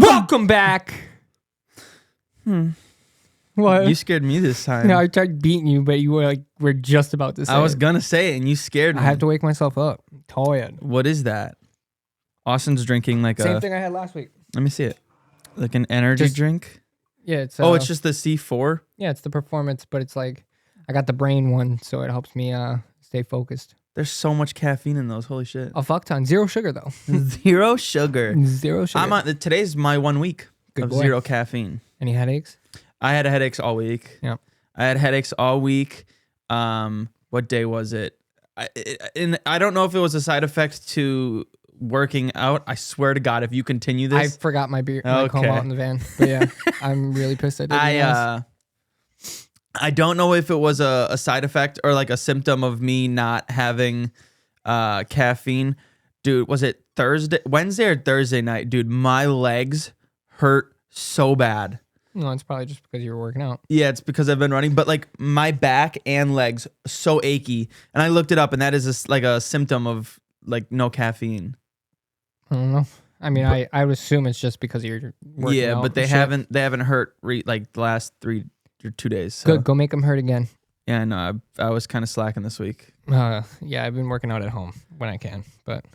Welcome back. What? You scared me this time. No, I tried beating you, but you were just about to say I was it. gonna say it, and you scared me. I have to wake myself up. I'm tired. What is that? Austin's drinking like Same thing I had last week. Let me see it. Like an energy drink. Yeah, it's. It's just the C4. Yeah, it's the performance, but it's like I got the brain one, so it helps me stay focused. There's so much caffeine in those. Holy shit. A fuck ton. Zero sugar though. Zero sugar. Zero sugar. Today's my 1 week of zero caffeine. Any headaches? I had headaches all week. Yeah. I had headaches all week. What day was it? I don't know if it was a side effect to working out. I swear to God, if you continue this, I forgot my beer. My comb out in the van. But yeah, I'm really pissed I didn't. I don't know if it was a side effect or like a symptom of me not having caffeine. Dude, was it Wednesday or Thursday night? Dude, my legs hurt so bad. No, it's probably just because you were working out. Yeah, it's because I've been running, but like my back and legs so achy. And I looked it up, and that is like a symptom of like no caffeine. I don't know. I mean, I would assume it's just because you're working out. Yeah, but they haven't hurt like the last 3 or 2 days. So. Good, go make them hurt again. Yeah, I know. I was kind of slacking this week. Yeah, I've been working out at home when I can. But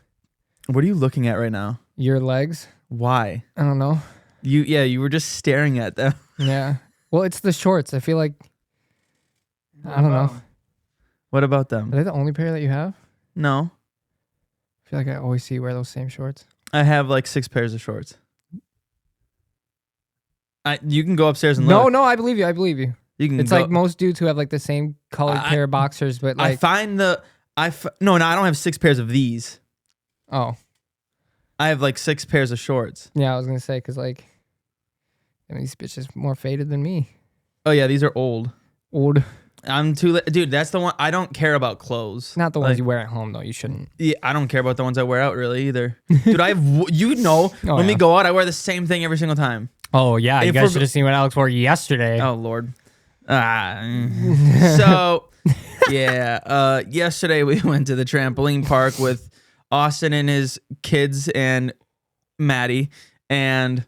what are you looking at right now? Your legs. Why? I don't know. You were just staring at them. Yeah. Well, it's the shorts. I feel like I don't know. What about them? Are they the only pair that you have? No. I feel like I always see you wear those same shorts. I have like 6 pairs of shorts. You can go upstairs and look. No, I believe you. You can. It's like most dudes who have like the same colored pair of boxers, but like I find no, I don't have 6 pairs of these. Oh. I have like 6 pairs of shorts. Yeah, I was gonna say because like these bitches more faded than me. Oh yeah, these are old. Old. I'm too dude. That's the one. I don't care about clothes. Not the ones you wear at home though. You shouldn't. Yeah, I don't care about the ones I wear out really either. Dude, I have when we go out, I wear the same thing every single time. Oh yeah, you guys should have seen what Alex wore yesterday. Oh Lord. So yeah, yesterday we went to the trampoline park with Austin and his kids and Maddie, and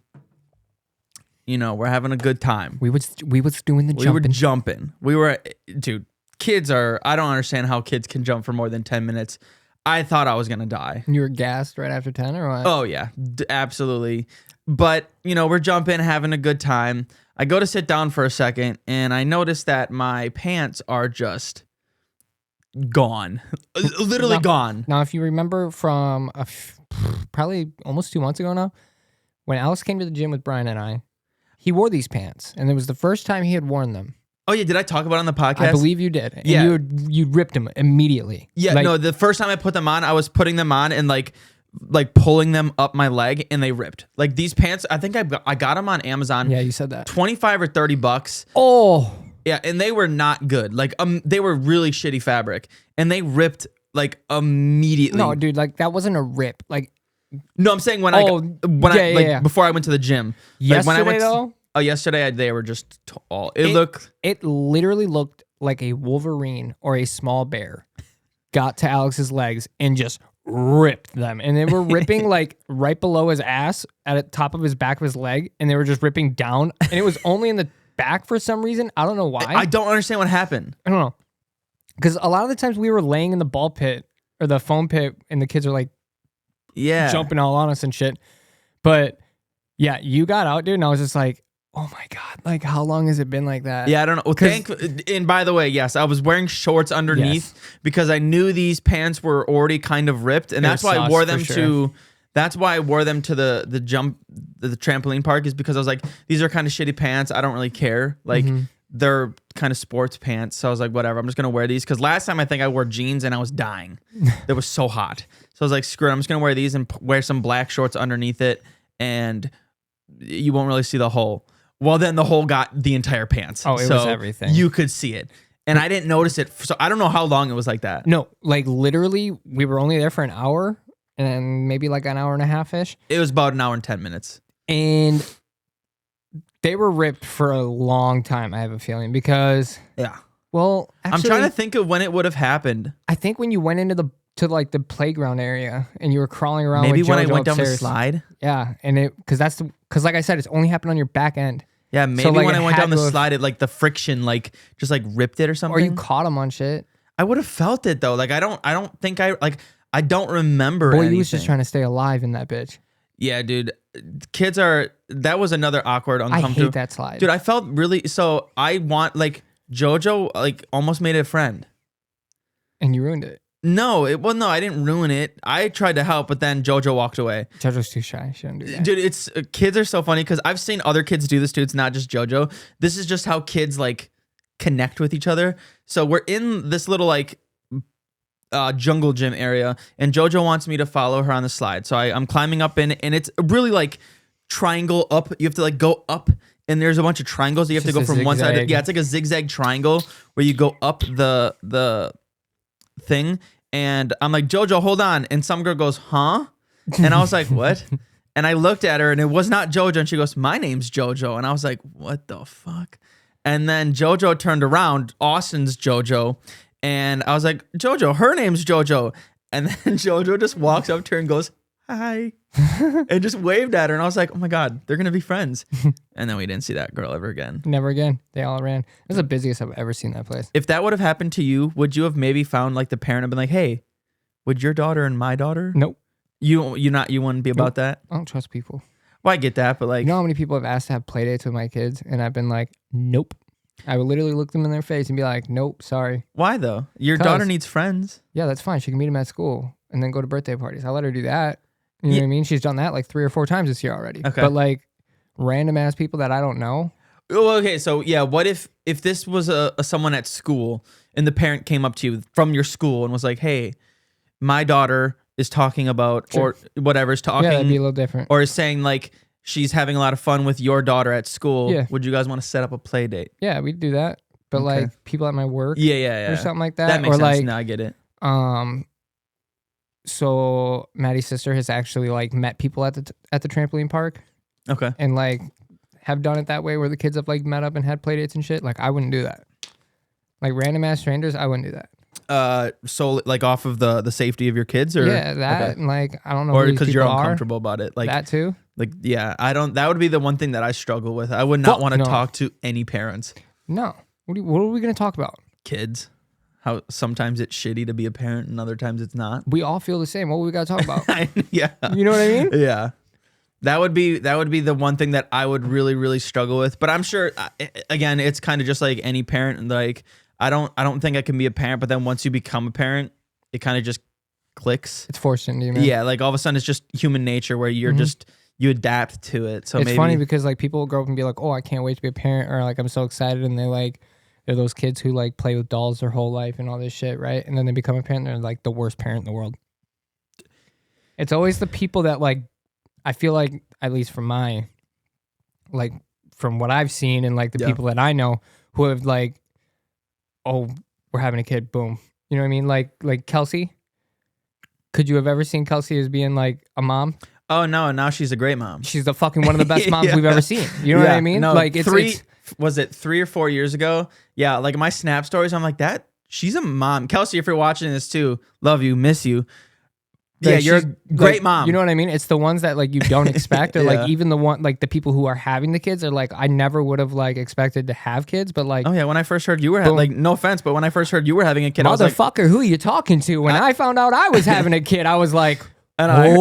we're having a good time. We was doing the jumping. We were jumping. Dude, kids are. I don't understand how kids can jump for more than 10 minutes. I thought I was gonna die. You were gassed right after 10 or what? Oh yeah, absolutely. But we're jumping, having a good time. I go to sit down for a second, and I notice that my pants are just gone, literally gone. Now, if you remember from probably almost 2 months ago now, when Alex came to the gym with Brian and I, he wore these pants, and it was the first time he had worn them. Oh yeah, did I talk about it on the podcast? I believe you did. And yeah, you ripped them immediately. Yeah, no, the first time I put them on, I was putting them on and like pulling them up my leg, and they ripped. Like these pants, I think I got them on Amazon. Yeah, you said that. $25 or $30. Oh. Yeah, and they were not good. Like they were really shitty fabric, and they ripped like immediately. No, dude, like that wasn't a rip. Like no, I'm saying before I went to the gym. Yesterday though. Yesterday they were just tall. It literally looked like a Wolverine or a small bear got to Alex's legs and just ripped them, and they were ripping like right below his ass at the top of his back of his leg, and they were just ripping down, and it was only in the back for some reason. I don't know why. I don't understand what happened. I don't know, because a lot of the times we were laying in the ball pit or the foam pit, and the kids are like, jumping all on us and shit. But yeah, you got out, dude, and I was just like, oh my God, like how long has it been like that? Yeah, I don't know. Well, and by the way, yes, I was wearing shorts underneath because I knew these pants were already kind of ripped, and that's why I wore them to. That's why I wore them to the trampoline park, is because I was like, these are kind of shitty pants. I don't really care. Like they're kind of sports pants, so I was like, whatever. I'm just gonna wear these because last time I think I wore jeans and I was dying. It was so hot, so I was like, screw it. I'm just gonna wear these and wear some black shorts underneath it, and you won't really see the hole. Well, then the hole got the entire pants. Oh, it was everything. You could see it. And I didn't notice it. So I don't know how long it was like that. No, like literally, we were only there for an hour and maybe like an hour and a half-ish. It was about an hour and 10 minutes. And they were ripped for a long time, I have a feeling, because... Yeah. Well, actually... I'm trying to think of when it would have happened. I think when you went into to like the playground area and you were crawling around. Maybe with when I JoJo went down the upstairs. slide. Yeah, and because like I said, it's only happened on your back end. Yeah, maybe So, like, when it I went had down the to have- slide, it like the friction like just like ripped it or something. Or you caught him on shit. I would have felt it though. Like I don't think I don't remember. Boy, anything. you was just trying to stay alive in that bitch. Yeah, dude. Kids that was another awkward, uncomfortable. I hate that slide. Dude, I felt really, so I want, like, JoJo, like, almost made it a friend. And you ruined it. No, I didn't ruin it. I tried to help, but then JoJo walked away. JoJo's too shy. She shouldn't do that. Dude, kids are so funny because I've seen other kids do this too. It's not just JoJo. This is just how kids, like, connect with each other. So we're in this little, like, jungle gym area, and JoJo wants me to follow her on the slide. So I'm climbing up in, and it's really like triangle up. You have to like go up, and there's a bunch of triangles. You have to go from one side. Yeah, it's like a zigzag triangle where you go up the thing. And I'm like, JoJo, hold on. And some girl goes, huh? And I was like, what? And I looked at her, and it was not JoJo. And she goes, my name's JoJo. And I was like, what the fuck? And then JoJo turned around, Austin's JoJo. And I was like, JoJo, her name's JoJo. And then JoJo just walks up to her and goes, hi. And just waved at her. And I was like, oh my God, they're going to be friends. And then we didn't see that girl ever again. Never again. They all ran. It was the busiest I've ever seen that place. If that would have happened to you, would you have maybe found like the parent and been like, hey, would your daughter and my daughter? Nope. You wouldn't be about that? I don't trust people. Well, I get that, but like. You know how many people have asked to have play dates with my kids? And I've been like, nope. I would literally look them in their face and be like, nope, sorry. Why though? Your daughter needs friends. Yeah, that's fine. She can meet them at school and then go to birthday parties. I let her do that. You know what I mean? She's done that like 3 or 4 times this year already. Okay. But like random ass people that I don't know. Oh, okay, so yeah, what if this was a someone at school and the parent came up to you from your school and was like, hey, my daughter is talking about, or whatever, is talking. Yeah, that'd be a little different. Or is saying like, she's having a lot of fun with your daughter at school. Yeah. Would you guys want to set up a play date? Yeah, we'd do that. But Okay. like people at my work Yeah. or something like that. That makes or sense. like, No, I get it. So Maddie's sister has actually like met people at the trampoline park Okay. and like have done it that way where the kids have like met up and had play dates and shit. Like I wouldn't do that. Like random ass strangers, I wouldn't do that. So like off of the safety of your kids, or Yeah, that Okay. and like I don't know. Or because because you're uncomfortable about it, like that too. Like yeah, I don't. That would be the one thing that I struggle with. I would not want to no. talk to any parents. No. What are we gonna talk about? Kids. How sometimes it's shitty to be a parent and other times it's not. We all feel the same. What we gotta talk about? Yeah. You know what I mean? Yeah. That would be the one thing that I would really, really struggle with. But I'm sure, again, it's kind of just like any parent. Like I don't think I can be a parent. But then once you become a parent, it kind of just clicks. It's forced into you, man. Yeah, like all of a sudden it's just human nature where you're just you adapt to it. So it's maybe funny because like people will grow up and be like, oh, I can't wait to be a parent, or like I'm so excited, and they're those kids who like play with dolls their whole life and all this shit, right? And then they become a parent, and they're like the worst parent in the world. It's always the people that like, I feel like, at least from what I've seen and like the people that I know who have like, oh, we're having a kid, boom. You know what I mean? Like Kelsey. Could you have ever seen Kelsey as being like a mom? Oh no, now she's a great mom. She's the fucking one of the best moms we've ever seen. You know what I mean? No, like was it 3 or 4 years ago? Yeah, like my Snap stories, I'm like, that she's a mom. Kelsey, if you're watching this too, love you, miss you. Yeah, you're a great mom. You know what I mean? It's the ones that like you don't expect, or like even the one like the people who are having the kids are like, I never would have like expected to have kids, but like, oh yeah, when I first heard you were like, no offense, but when I first heard you were having a kid, I was like, motherfucker, who are you talking to? When I found out I was having a kid, I was like, and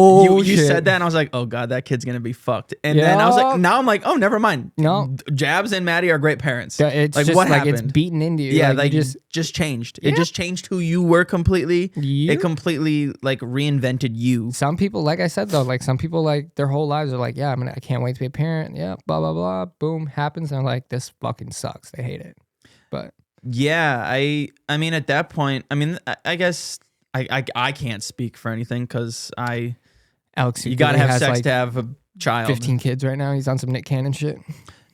you said that, and I was like, oh god, that kid's gonna be fucked. And then I was like, now I'm like, oh, never mind. No, Jabs and Maddie are great parents. It's like just what like happened? It's beaten into you. Yeah, like you just changed. It just changed who you were completely. It completely like reinvented you. Some people, like I said though, like some people like their whole lives are like, yeah, I can't wait to be a parent. Yeah, blah blah blah. Boom, happens, and I'm like, this fucking sucks. They hate it. But yeah, I mean at that point, I mean I guess I can't speak for anything because Alex, you gotta have sex like to have a child. 15 kids right now. He's on some Nick Cannon shit.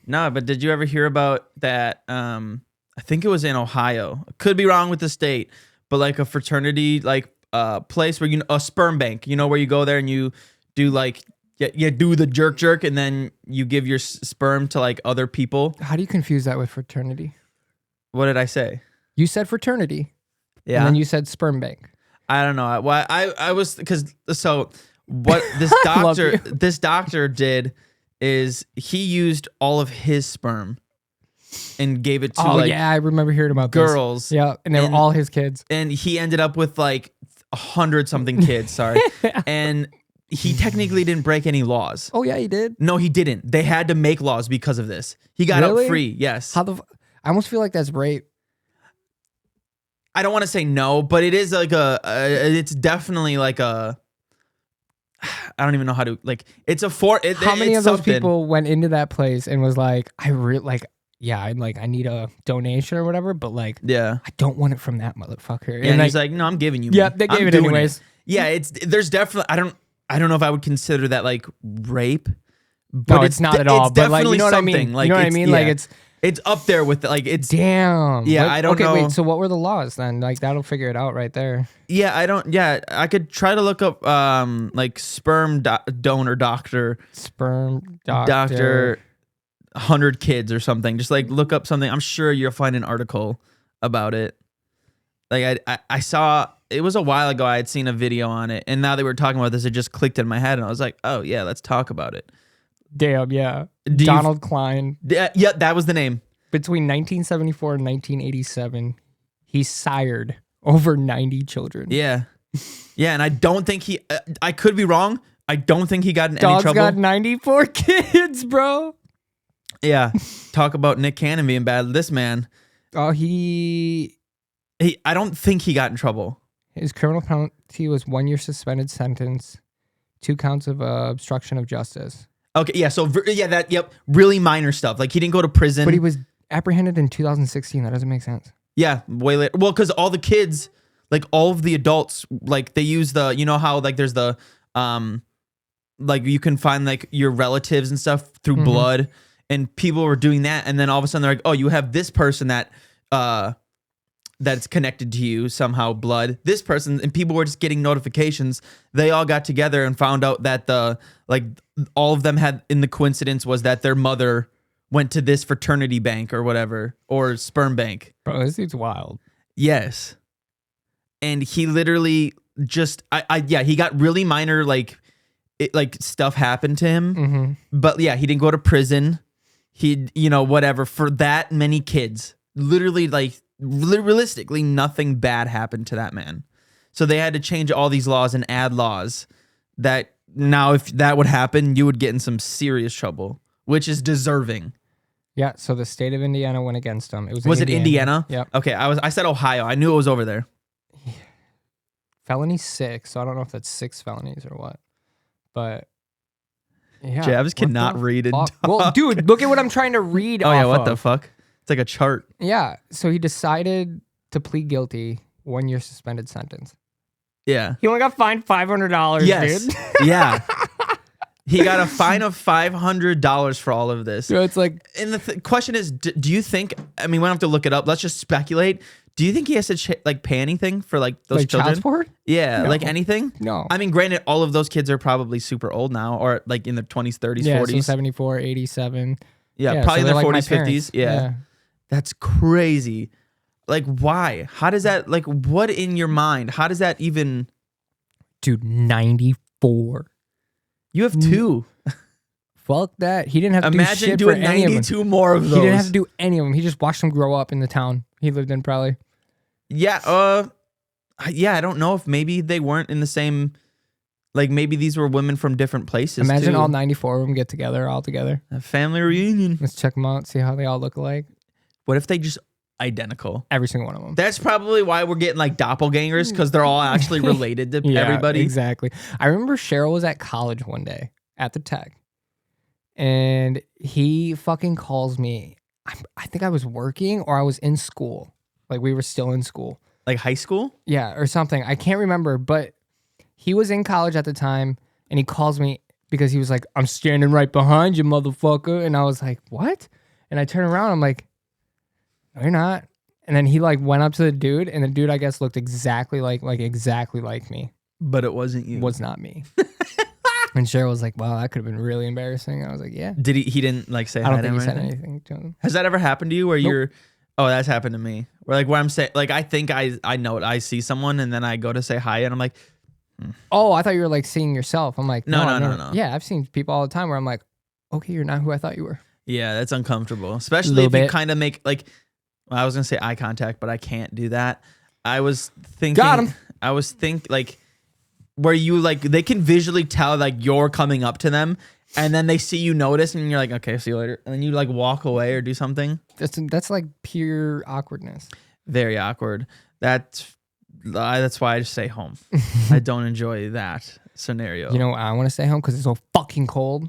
No, but did you ever hear about that? I think it was in Ohio. Could be wrong with the state, but like a fraternity like place where a sperm bank. You know where you go there and you do like you do the jerk and then you give your sperm to like other people. How do you confuse that with fraternity? What did I say? You said fraternity. Yeah. And then you said sperm bank. I don't know. Why I was because so what this doctor did is he used all of his sperm and gave it to I remember hearing about girls. This. Yeah, and they were all his kids. And he ended up with like 100-something kids. Sorry, and he technically didn't break any laws. Oh yeah, he did. No, he didn't. They had to make laws because of this. He got out free. Yes. I almost feel like that's rape. I don't want to say no, but it is like it's definitely like a, I don't even know how to, like, it's a how many of those people went into that place and was like, I need a donation or whatever, but like, yeah, I don't want it from that motherfucker. Yeah, and he's like, no, I'm giving you. Yeah, they gave it anyways. Yeah, there's definitely, I don't know if I would consider that like rape, but no, it's not at all. It's definitely what something. I mean? Like, you know what I mean? Yeah. Like it's up there with like it's damn. Yeah, I don't know. Okay, wait. So what were the laws then? Like that'll figure it out right there. Yeah, I could try to look up like sperm donor doctor, 100 kids or something. Just like look up something. I'm sure you'll find an article about it. Like I saw, it was a while ago. I had seen a video on it, and now they were talking about this. It just clicked in my head, and I was like, oh yeah, let's talk about it. Damn, yeah. Donald Klein. Yeah, that was the name. Between 1974 and 1987, he sired over 90 children. Yeah. Yeah, and I don't think I could be wrong. I don't think he got in any trouble. Dog's got 94 kids, bro. Yeah. Talk about Nick Cannon being bad. This man. Oh, I don't think he got in trouble. His criminal penalty was 1 year suspended sentence, 2 counts of obstruction of justice. Okay, yeah, so really minor stuff. Like he didn't go to prison. But he was apprehended in 2016. That doesn't make sense. Yeah, way later. Well, because all the kids, like all of the adults, like they use the, you know how like there's the, like you can find like your relatives and stuff through blood, and people were doing that, and then all of a sudden they're like, oh, you have this person that, that's connected to you somehow, blood. This person, and people were just getting notifications. They all got together and found out that all of them had, in the coincidence was that their mother went to this fraternity bank or whatever, or sperm bank. Bro, this dude's wild. Yes. And he literally just, he got really minor, like stuff happened to him. But yeah, he didn't go to prison. He, whatever, for that many kids. Literally, like, realistically, nothing bad happened to that man. So they had to change all these laws and add laws that now, if that would happen, you would get in some serious trouble, which is deserving. Yeah, so the state of Indiana went against him. Was it Indiana? Yep. Okay, I said Ohio. I knew it was over there. Felony 6, so I don't know if that's 6 felonies or what. But yeah. Javs cannot read and talk. Well, dude, look at what I'm trying to read. Oh yeah, what the fuck? It's like a chart. Yeah, so he decided to plead guilty, 1 year suspended sentence. Yeah. He only got fined $500, yes. Dude. Yeah. He got a fine of $500 for all of this. So it's like, and the question is, do you think? I mean, we don't have to look it up. Let's just speculate. Do you think he has to pay anything for like those children? Child support? Yeah, no. like anything. No. I mean, granted, all of those kids are probably super old now, or like in their 20s, 30s, 40s. So 74, 87. Yeah, probably in their 40s, 50s. Yeah. That's crazy. Like, why? How does that, like, what in your mind? How does that even? Dude, 94. You have 2. Fuck that. He didn't have to Imagine do shit doing for any 92 more of those. He didn't have to do any of them. He just watched them grow up in the town he lived in, probably. Yeah, I don't know if maybe they weren't in the same, like maybe these were women from different places. Imagine too. all 94 of them get together, all together. A family reunion. Let's check them out, see how they all look alike. What if they just identical? Every single one of them. That's probably why we're getting like doppelgangers, because they're all actually related to everybody. Exactly. I remember Cheryl was at college one day at the Tech, and he fucking calls me. I think I was working or I was in school. Like we were still in school. Like high school? Yeah, or something. I can't remember, but he was in college at the time, and he calls me because he was like, I'm standing right behind you, motherfucker. And I was like, what? And I turn around, I'm like, no, you're not. And then he like went up to the dude, and the dude, I guess, looked exactly like me. But it wasn't you. Was not me. And Cheryl was like, wow, that could have been really embarrassing. I was like, yeah. Did he didn't like say hi to him? I don't think he said anything to him. Has that ever happened to you where you're, oh, that's happened to me. Where I'm saying, like, I think I know it. I see someone and then I go to say hi and I'm like, oh, I thought you were like seeing yourself. I'm like, no. Yeah, I've seen people all the time where I'm like, okay, you're not who I thought you were. Yeah, that's uncomfortable, especially if you kind of make like, well, I was gonna say eye contact, but I can't do that. I was thinking, got him. I was like, where you like they can visually tell like you're coming up to them, and then they see you notice, and you're like, okay, see you later, and then you like walk away or do something. That's like pure awkwardness. Very awkward. That's why I just stay home. I don't enjoy that scenario. You know, I want to stay home because it's so fucking cold.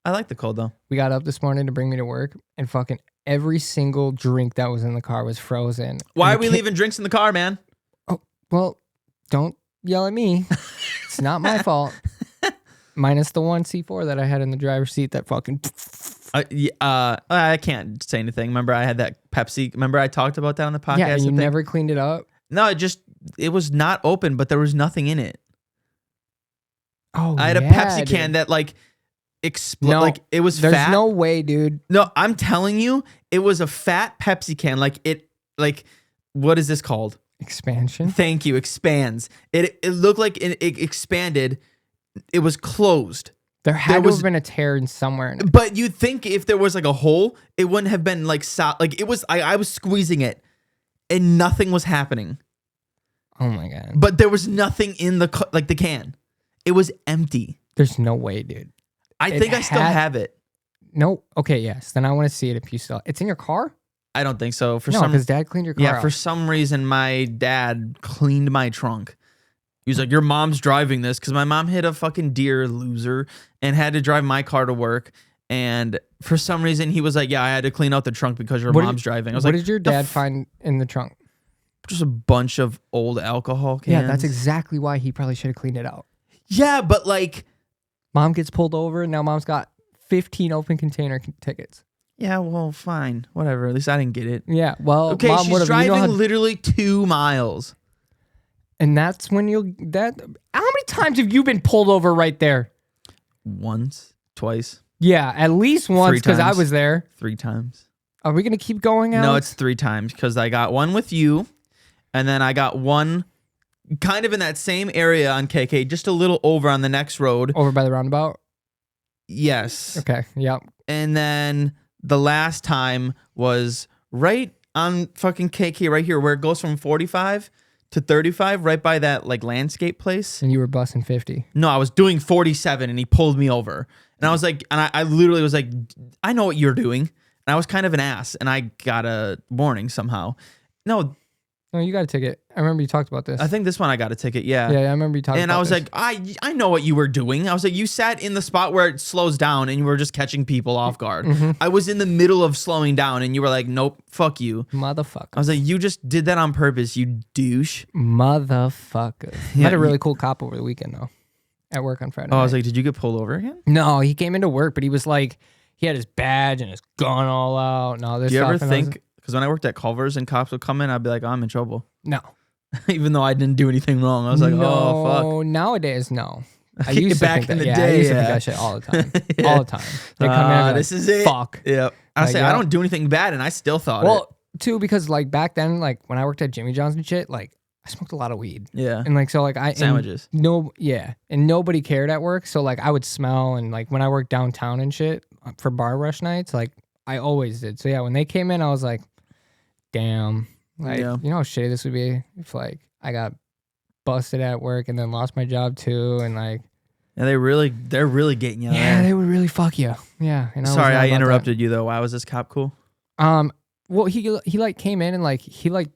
I like the cold though. We got up this morning to bring me to work, and fucking every single drink that was in the car was frozen. Why are we leaving drinks in the car, man? Oh, well, don't yell at me. It's not my fault. Minus the one C4 that I had in the driver's seat that fucking... I can't say anything. Remember I had that Pepsi. Remember I talked about that on the podcast? Yeah, and you never cleaned it up? No, it was not open, but there was nothing in it. Oh, I had a Pepsi can that like... No, like it was there's fat. No way, dude. No, I'm telling you, it was a fat Pepsi can. Like what is this called? Expansion. Thank you. Expands. It looked like it expanded. It was closed. There had to have been a tear in somewhere. But you'd think if there was like a hole, it wouldn't have been like like it was. I was squeezing it, and nothing was happening. Oh my god! But there was nothing in the can. It was empty. There's no way, dude. I think I still have it. No. Okay. Yes. Then I want to see it if you still. It's in your car. I don't think so. Because Dad cleaned your car. Yeah. For some reason, my dad cleaned my trunk. He was like, "Your mom's driving this," because my mom hit a fucking deer loser and had to drive my car to work. And for some reason, he was like, "Yeah, I had to clean out the trunk because your mom's driving." I was what like, did your dad find in the trunk? Just a bunch of old alcohol cans. Yeah, that's exactly why he probably should have cleaned it out. Yeah, but like. Mom gets pulled over, and now Mom's got 15 open container tickets. Yeah, well, fine. Whatever. At least I didn't get it. Yeah, well, okay, Mom she's driving literally 2 miles. And that's when how many times have you been pulled over right there? Once, twice. Yeah, at least once, because I was there. 3 times. Are we going to keep going, Alex? No, it's 3 times, because I got one with you, and then I got one... kind of in that same area on KK, just a little over on the next road. Over by the roundabout? Yes. Okay, yep. And then the last time was right on fucking KK right here where it goes from 45 to 35, right by that like landscape place. And you were busting 50. No, I was doing 47 and he pulled me over. And I was like, and I literally was like, I know what you're doing. And I was kind of an ass and I got a warning somehow. No, you got a ticket. I remember you talked about this. I think this one I got a ticket. Yeah. Yeah, I remember you talking about this. And I was like, I know what you were doing. I was like, you sat in the spot where it slows down and you were just catching people off guard. Mm-hmm. I was in the middle of slowing down and you were like, nope, fuck you. Motherfucker. I was like, you just did that on purpose, you douche. Motherfucker. I had a really cool cop over the weekend, though, at work on Friday night. I was like, did you get pulled over again? No, he came into work, but he was like, he had his badge and his gun all out and all this stuff. Do you ever think, because when I worked at Culver's and cops would come in, I'd be like, oh, I'm in trouble. No. Even though I didn't do anything wrong. I was like, oh, fuck. No, nowadays, no. I used to back think in that, the day. I used to think that shit all the time. Yeah. All the time. They come in and be this like, is it. Fuck. Yeah. I say, I don't do anything bad, and I still thought Well, too, because like back then, like when I worked at Jimmy John's and shit, like I smoked a lot of weed. Yeah. And like, so like sandwiches. And nobody cared at work. So like I would smell, and like when I worked downtown and shit for bar rush nights, like I always did. So yeah, when they came in, I was like, damn. Like, you know how shitty this would be if like I got busted at work and then lost my job too, and like they're really getting you. Yeah, they would really fuck you. Yeah. And sorry, I interrupted you though. Why was this cop cool? Well, he like came in and like he like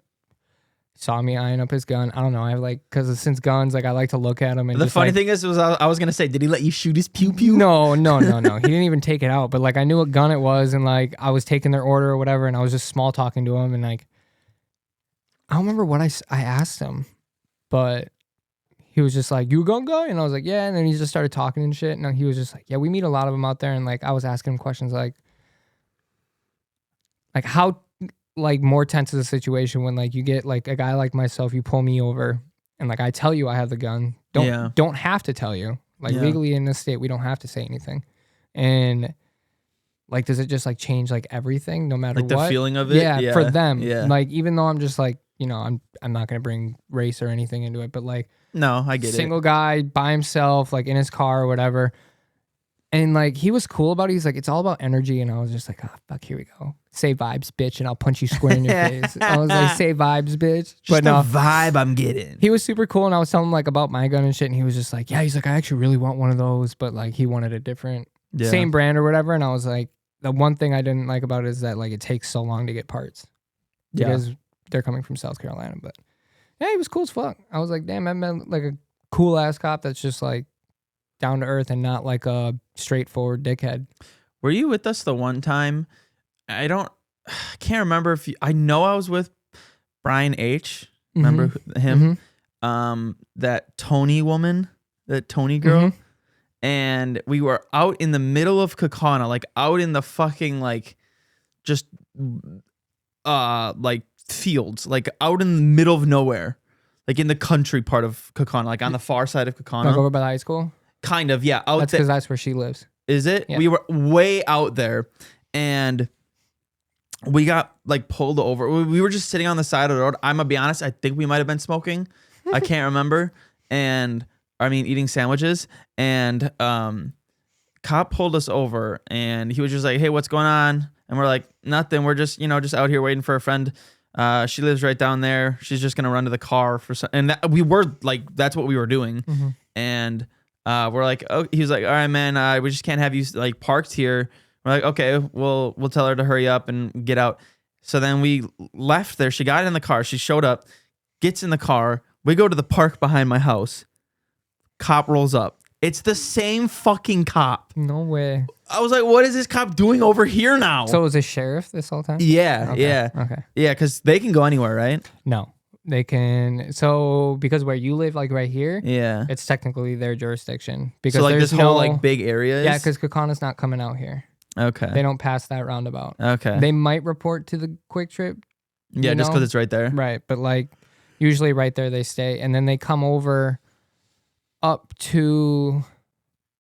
saw me eyeing up his gun. I don't know. I like because since guns, like I like to look at them. And the funny thing is, I was gonna say, did he let you shoot his pew pew? No. He didn't even take it out. But like I knew what gun it was, and like I was taking their order or whatever, and I was just small talking to him, and like I don't remember what I asked him, but he was just like, "You a gun guy?" And I was like, "Yeah." And then he just started talking and shit. And he was just like, "Yeah, we meet a lot of them out there." And like I was asking him questions like how like more tense is the situation when like you get like a guy like myself, you pull me over and like I tell you I have the gun. Don't have to tell you. Like legally in this state, we don't have to say anything. And Like, does it just like change like everything, no matter like what? the feeling of it? Yeah, for them. Yeah. Like, even though I'm just like, I'm not gonna bring race or anything into it, but like, no, I get single guy by himself, like in his car or whatever. And like, he was cool about it. He's like, it's all about energy. And I was just like, oh, fuck, here we go. Say vibes, bitch, and I'll punch you square in your face. I was like, say vibes, bitch. But no, vibe I'm getting. He was super cool. And I was telling him like about my gun and shit. And he was just like, yeah, he's like, I actually really want one of those. But like, he wanted a different, same brand or whatever. And I was like, the one thing I didn't like about it is that like, it takes so long to get parts. Because they're coming from South Carolina. But yeah, he was cool as fuck. I was like, damn, I met like a cool ass cop that's just like down to earth and not like a straightforward dickhead. Were you with us the one time? I can't remember if I know I was with Brian H. Remember him? That Tony woman, that Tony girl. And we were out in the middle of Kaukauna, like out in the fucking like just like fields, like out in the middle of nowhere, like in the country part of Kaukauna, like on the far side of Kaukauna. Like over by the high school? Kind of, yeah. That's because that's where she lives. Is it? Yeah. We were way out there and we got like pulled over. We were just sitting on the side of the road. I'm gonna be honest, I think we might have been smoking. I can't remember. And eating sandwiches. And cop pulled us over and he was just like, hey, what's going on? And we're like, nothing. We're just, just out here waiting for a friend. She lives right down there. She's just gonna run to the car for some. And we were like, that's what we were doing. And we're like, oh, he was like, all right, man, we just can't have you like parked here. We're like, okay, we'll tell her to hurry up and get out. So then we left there. She got in the car. She showed up, gets in the car. We go to the park behind my house. Cop rolls up. It's the same fucking cop. No way. I was like, what is this cop doing over here now? So it was a sheriff this whole time? Yeah, okay. Yeah. Okay. Yeah, because they can go anywhere, right? No. They can, so because where you live, like right here, it's technically their jurisdiction. Because so like this whole like big area. Yeah, because Kaukauna not coming out here. Okay. They don't pass that roundabout. Okay. They might report to the Quick Trip. Yeah, just because it's right there. Right, but like usually right there they stay, and then they come over up to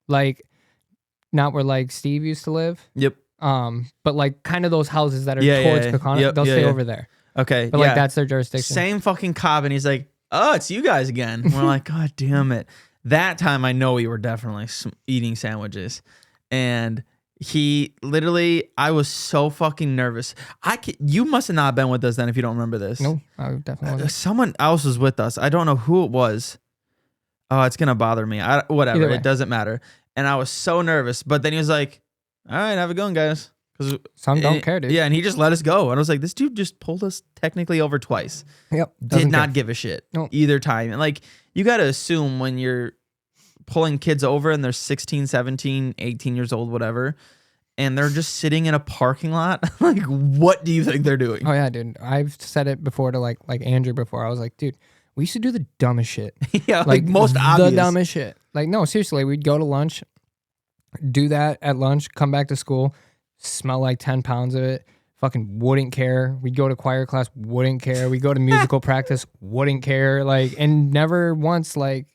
like not where like Steve used to live. Yep. But like kind of those houses that are towards Kaukauna, they'll stay over there. Okay. But like that's their jurisdiction. Same fucking cop, and he's like, "Oh, it's you guys again." We're like, "God damn it!" That time, I know we were definitely eating sandwiches, and he literally, I was so fucking nervous. You must have not been with us then if you don't remember this. No, I definitely wasn't. Someone else was with us. I don't know who it was. Oh, it's gonna bother me. Whatever, it doesn't matter. And I was so nervous, but then he was like, "All right, have a going, guys." Because some don't care, dude. Yeah, and he just let us go. And I was like, this dude just pulled us technically over twice. Yep. Did not give a shit either time. And like, you got to assume when you're pulling kids over and they're 16, 17, 18 years old, whatever, and they're just sitting in a parking lot, like, what do you think they're doing? Oh, yeah, dude. I've said it before to like Andrew before. I was like, dude, we used to do the dumbest shit. Yeah, like most obvious. The dumbest shit. Like, no, seriously, we'd go to lunch, do that at lunch, come back to school, smell like 10 pounds of it, fucking wouldn't care. We'd go to choir class, wouldn't care. We'd go to musical practice, wouldn't care. Like, and never once, like,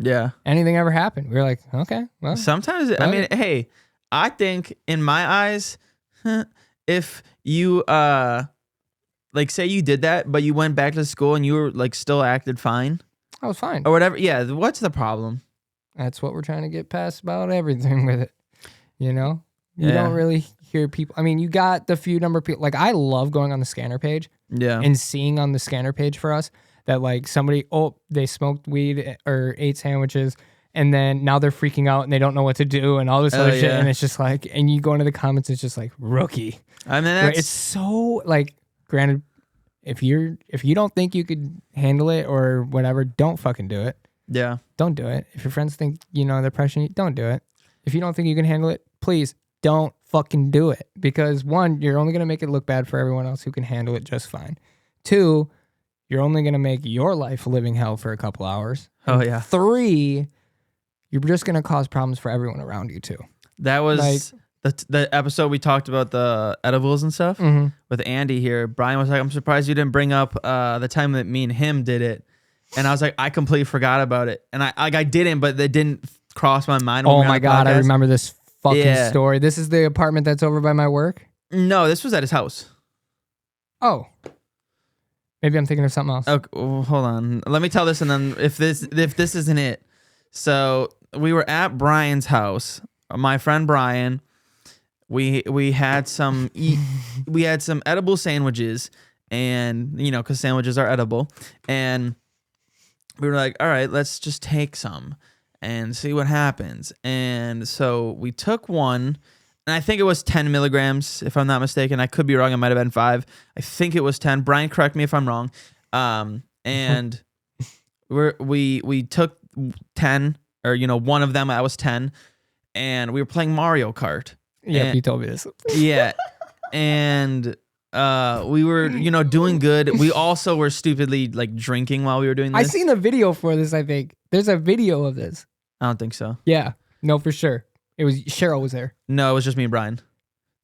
anything ever happened. We were like, okay, well. Sometimes, I mean, hey, I think in my eyes, if you, like, say you did that, but you went back to school and you were, like, still acted fine. I was fine. Or whatever. Yeah, what's the problem? That's what we're trying to get past about everything with it, you know? You don't really hear people. I mean, you got the few number of people. Like, I love going on the scanner page. Yeah. And seeing on the scanner page for us that, like, somebody, they smoked weed or ate sandwiches, and then now they're freaking out and they don't know what to do and all this other shit. And it's just like, and you go into the comments, it's just like, rookie. I mean, that's... It's so, like, granted, if you don't think you could handle it or whatever, don't fucking do it. Yeah. Don't do it. If your friends think, they're pressuring you, don't do it. If you don't think you can handle it, please don't fucking do it. Because one, you're only going to make it look bad for everyone else who can handle it just fine. Two, you're only going to make your life living hell for a couple hours. Oh, yeah. Three, you're just going to cause problems for everyone around you too. That was the episode we talked about the edibles and stuff with Andy here. Brian was like, I'm surprised you didn't bring up the time that me and him did it. And I was like, I completely forgot about it. And I didn't, but it didn't cross my mind. Oh my God, I remember this fucking story. This is the apartment that's over by my work? No, this was at his house. Oh. Maybe I'm thinking of something else. Okay, well, hold on. Let me tell this, and then if this isn't it. So we were at Brian's house. My friend Brian. We had some we had some edible sandwiches, and because sandwiches are edible, and we were like, all right, let's just take some and see what happens. And so we took one. And I think it was 10 milligrams, if I'm not mistaken. I could be wrong. It might have been 5. I think it was 10. Brian, correct me if I'm wrong. And we took 10, or one of them. I was 10, and we were playing Mario Kart. Yeah, you told me this. Yeah, and we were doing good. We also were stupidly drinking while we were doing this. I seen a video for this. I think there's a video of this. I don't think so. Yeah, no, for sure. It was Cheryl was there. No, it was just me and Brian.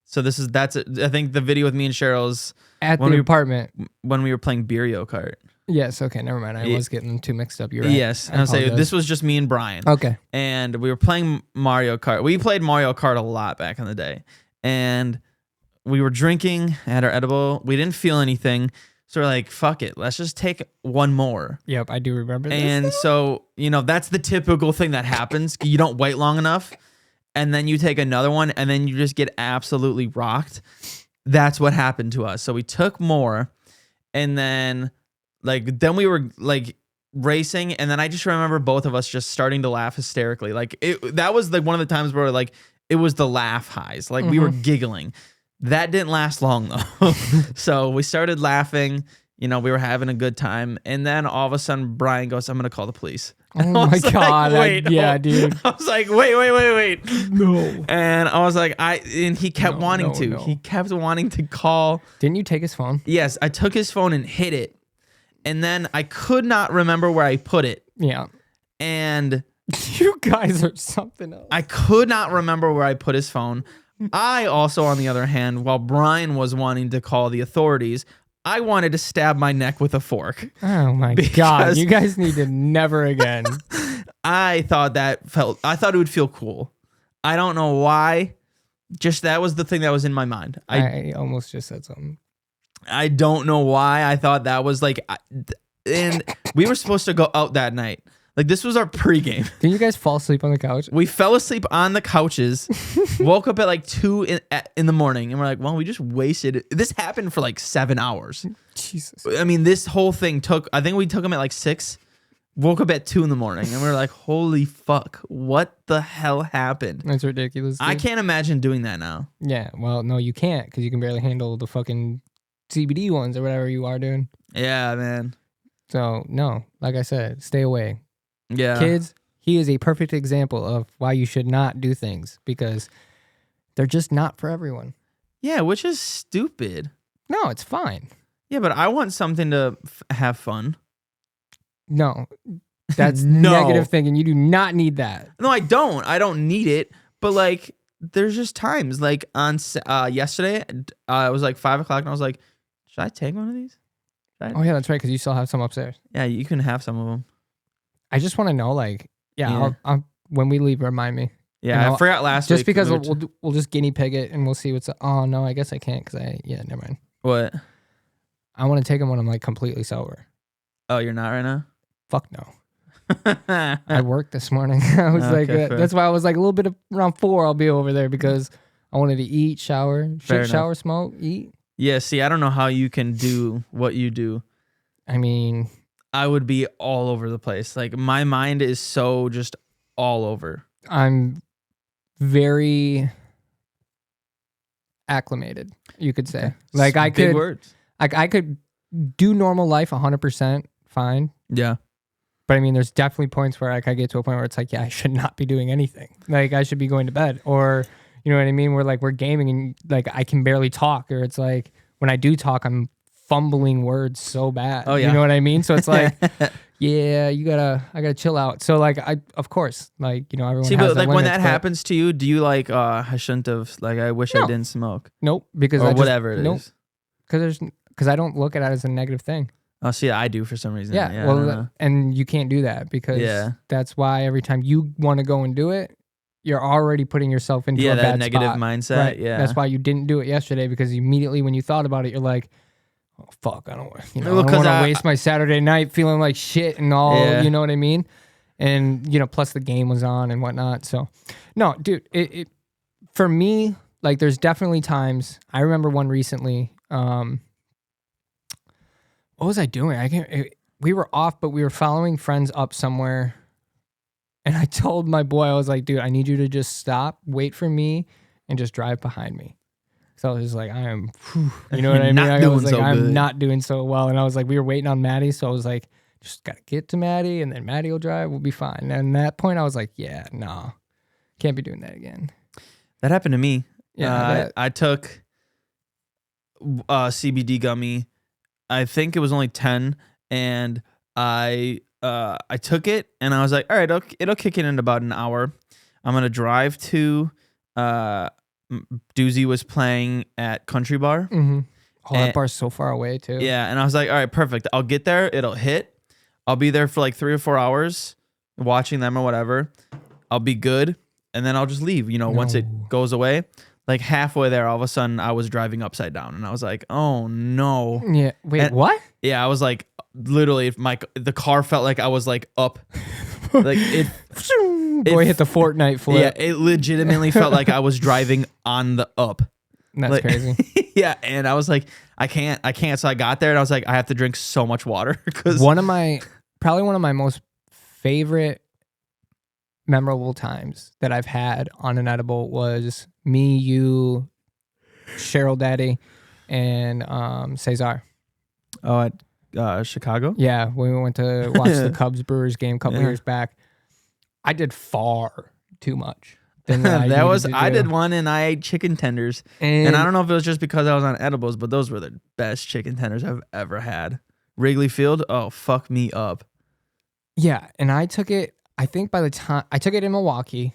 So that's it. I think the video with me and Cheryl's at the apartment when we were playing Mario Kart. Yes. Okay. Never mind. I was getting them too mixed up. You're right. Yes. I was saying this was just me and Brian. Okay. And we were playing Mario Kart. We played Mario Kart a lot back in the day, and we were drinking, had our edible. We didn't feel anything, so we're like, "Fuck it, let's just take one more." Yep, I do remember this. And so that's the typical thing that happens. You don't wait long enough. And then you take another one, and then you just get absolutely rocked. That's what happened to us. So we took more, and then we were racing, and then I just remember both of us just starting to laugh hysterically. That was one of the times where it was the laugh highs. We were giggling. That didn't last long though. So we started laughing. We were having a good time, and then all of a sudden Brian goes, "I'm gonna call the police." Oh my God. Yeah, dude. I was like, wait. No. And I was like, and he kept wanting to. No. He kept wanting to call. Didn't you take his phone? Yes, I took his phone and hid it. And then I could not remember where I put it. Yeah. And you guys are something else. I could not remember where I put his phone. I also, on the other hand, while Brian was wanting to call the authorities, I wanted to stab my neck with a fork. Oh my God. You guys need to never again. I thought it would feel cool. I don't know why. Just that was the thing that was in my mind. I almost just said something. I don't know why I thought that was and we were supposed to go out that night. This was our pregame. Did you guys fall asleep on the couch? We fell asleep on the couches, woke up at 2 in the morning, and we're like, well, we just wasted it. This happened for 7 hours. Jesus. I mean, this whole thing I think we took them at 6, woke up at 2 in the morning, and we were like, holy fuck, what the hell happened? That's ridiculous. Dude. I can't imagine doing that now. Yeah, well, no, you can't, because you can barely handle the fucking CBD ones or whatever you are doing. Yeah, man. So, no, like I said, stay away. Yeah. Kids, he is a perfect example of why you should not do things, because they're just not for everyone. Yeah, which is stupid. No, it's fine. Yeah, but I want something to have fun. No, that's negative thinking. You do not need that. No, I don't. I don't need it. But there's just times on yesterday, it was 5 o'clock, and I was like, should I take one of these? Oh yeah, that's right. Because you still have some upstairs. Yeah, you can have some of them. I just want to know, I'll when we leave, remind me. Yeah, I forgot last week. Just because we'll just guinea pig it and we'll see what's. Oh no, I guess I can't because never mind. What? I want to take them when I'm completely sober. Oh, you're not right now? Fuck no. I worked this morning. I was that's why I was a little bit around 4. I'll be over there because I wanted to eat, shower, shower, smoke, eat. Yeah. See, I don't know how you can do what you do. I mean. I would be all over the place. My mind is so just all over. I'm very acclimated, you could say. I could, words. I could do normal life 100% fine. Yeah. But I mean, there's definitely points where I get to a point where it's I should not be doing anything. I should be going to bed, or you know what I mean? Where we're gaming and I can barely talk, or it's when I do talk, I'm fumbling words so bad. Oh yeah. You know what I mean? So it's yeah, I gotta chill out. So of course, everyone. See, has but when that but happens to you, do you I shouldn't have I wish I didn't smoke? Nope, because whatever it is. Because I don't look at it as a negative thing. Oh, see, I do for some reason. Yeah, well, and you can't do that because that's why every time you want to go and do it, you're already putting yourself into a that bad negative spot. mindset. Right? Yeah, that's why you didn't do it yesterday, because immediately when you thought about it, you're like, oh fuck, I don't I don't want to waste my Saturday night feeling like shit and all. Yeah. You know what I mean? And plus the game was on and whatnot. So no, dude, it for me, like, there's definitely times. I remember one recently. What was I doing? We were off, but we were following friends up somewhere. And I told my boy, I was like, dude, I need you to just stop, wait for me, and just drive behind me. So I was just like, I am, you know what I mean? I was like, I'm not doing so well. And I was like, we were waiting on Maddie. So I was like, just got to get to Maddie, and then Maddie will drive. We'll be fine. And at that point, I was like, yeah, no, can't be doing that again. That happened to me. Yeah, I took CBD gummy. I think it was only 10, and I took it, and I was like, all right, it'll kick in about an hour. I'm gonna drive to Doozy was playing at Country Bar. Mm-hmm. Oh, that bar's so far away too. Yeah, and I was like, all right, perfect. I'll get there. It'll hit. I'll be there for like 3 or 4 hours watching them or whatever. I'll be good, and then I'll just leave. Once it goes away. Like halfway there, all of a sudden, I was driving upside down, and I was like, "Oh no!" Yeah. Wait, what? Yeah, I was like, literally, the car felt like I was like up, like it. Boy hit the Fortnite flip. Yeah, it legitimately felt like I was driving on the up. That's crazy. Yeah, and I was like, I can't. So I got there, and I was like, I have to drink so much water because probably one of my most favorite memorable times that I've had on an edible was me, you, Cheryl Daddy, and Cesar. Oh, at Chicago? Yeah, when we went to watch the Cubs Brewers game a couple years back. I did far too much. I did one, and I ate chicken tenders. And I don't know if it was just because I was on edibles, but those were the best chicken tenders I've ever had. Wrigley Field, oh, fuck me up. Yeah, and I took it, I think by the time, I took it in Milwaukee,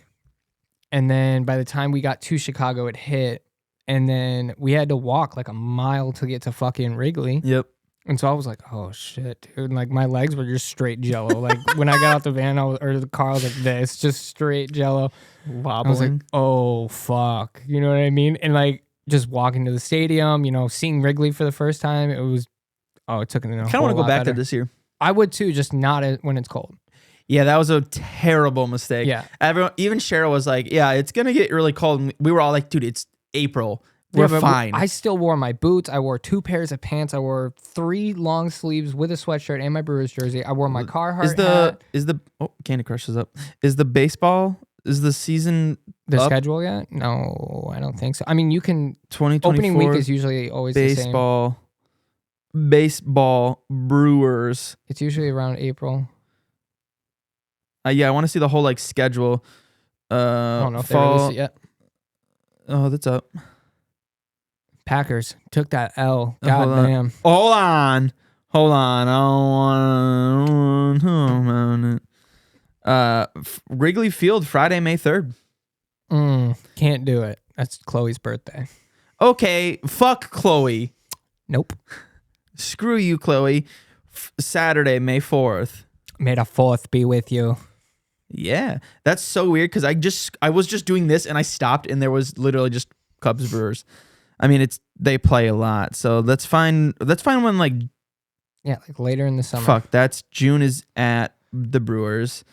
and then by the time we got to Chicago, it hit, and then we had to walk like a mile to get to fucking Wrigley. Yep. And so I was like, oh shit, dude. And like my legs were just straight jello. Like when I got out the van or the car, I was like this, just straight jello. Wobbling. I was like, oh fuck. You know what I mean? And like just walking to the stadium, seeing Wrigley for the first time, it took it in a whole lot better. I kind of want to go back to this year. I would too, just not when it's cold. Yeah, that was a terrible mistake. Yeah. Everyone, even Cheryl was like, yeah, it's going to get really cold. And we were all like, dude, it's April. We're fine. I still wore my boots. I wore 2 pairs of pants. I wore 3 long sleeves with a sweatshirt and my Brewers jersey. I wore my Carhartt hat. Candy Crush is up. Is the season up? Schedule yet? No, I don't think so. I mean, you can. 2024 opening week is usually always the same. Baseball, Brewers. It's usually around April. Yeah, I want to see the whole like schedule. I don't know if they released it yet. Oh, that's up. Packers took that L. God damn. Hold on. I don't want Wrigley Field, Friday, May 3rd. Can't do it. That's Chloe's birthday. Okay, fuck Chloe. Nope. Screw you, Chloe. Saturday, May 4th. May the 4th be with you. Yeah, that's so weird because I was just doing this and I stopped and there was literally just Cubs Brewers. I mean, they play a lot, so that's fine. That's fine when like later in the summer. Fuck, that's June is at the Brewers.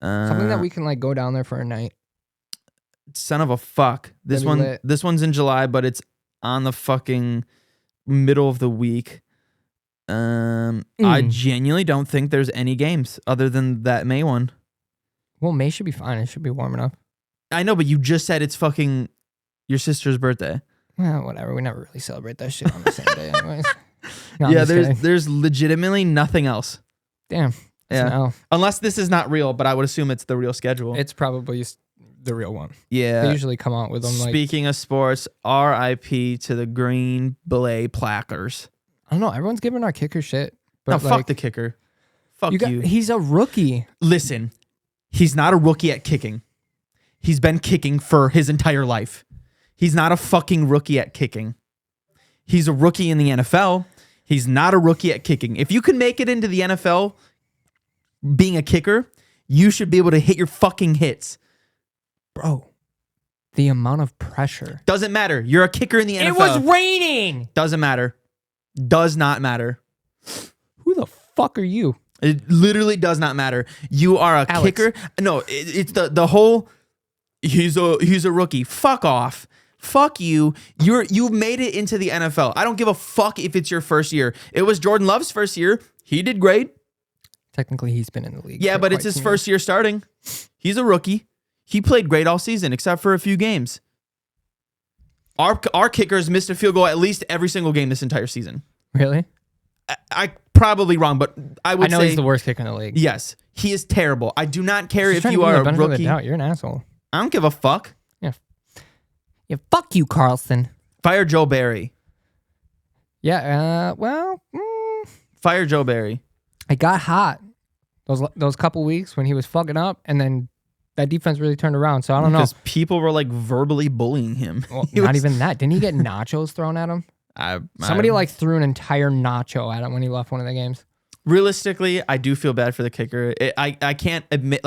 Something that we can like go down there for a night. Son of a fuck. This one's in July, but it's on the fucking middle of the week. I genuinely don't think there's any games other than that May one. Well, May should be fine. It should be warm enough. I know, but you just said it's fucking your sister's birthday. Well, whatever. We never really celebrate that shit on the same day anyways. Yeah, there's legitimately nothing else. Damn. Yeah. No. Unless this is not real, but I would assume it's the real schedule. It's probably the real one. Yeah. They usually come out with them Speaking of sports, RIP to the Green Bay Packers. I don't know. Everyone's giving our kicker shit. But no, fuck the kicker. Fuck you. He's a rookie. Listen, he's not a rookie at kicking. He's been kicking for his entire life. He's not a fucking rookie at kicking. He's a rookie in the NFL. He's not a rookie at kicking. If you can make it into the NFL being a kicker, you should be able to hit your fucking hits. Bro, The amount of pressure. Doesn't matter. You're a kicker in the NFL. It was raining. Doesn't matter. Does not matter. Who the fuck are you? It literally does not matter. You are a kicker. No, it's the whole. He's a rookie. Fuck off. Fuck you. You've made it into the NFL. I don't give a fuck if it's your first year. It was Jordan Love's first year. He did great. Technically, he's been in the league. Yeah, but it's his first year starting. He's a rookie. He played great all season except for a few games. Our kickers missed a field goal at least every single game this entire season. Really? I probably wrong, but I would say he's the worst kicker in the league. Yes, he is terrible. I do not care if you are a rookie. You're an asshole. I don't give a fuck. Yeah, fuck you, Carlson. Fire Joe Barry. Yeah, Fire Joe Barry. It got hot those couple weeks when he was fucking up, and then that defense really turned around. So I don't know. Because people were like verbally bullying him. Well, not even that. Didn't he get nachos thrown at him? Somebody threw an entire nacho at him when he left one of the games. Realistically, I do feel bad for the kicker. I can't admit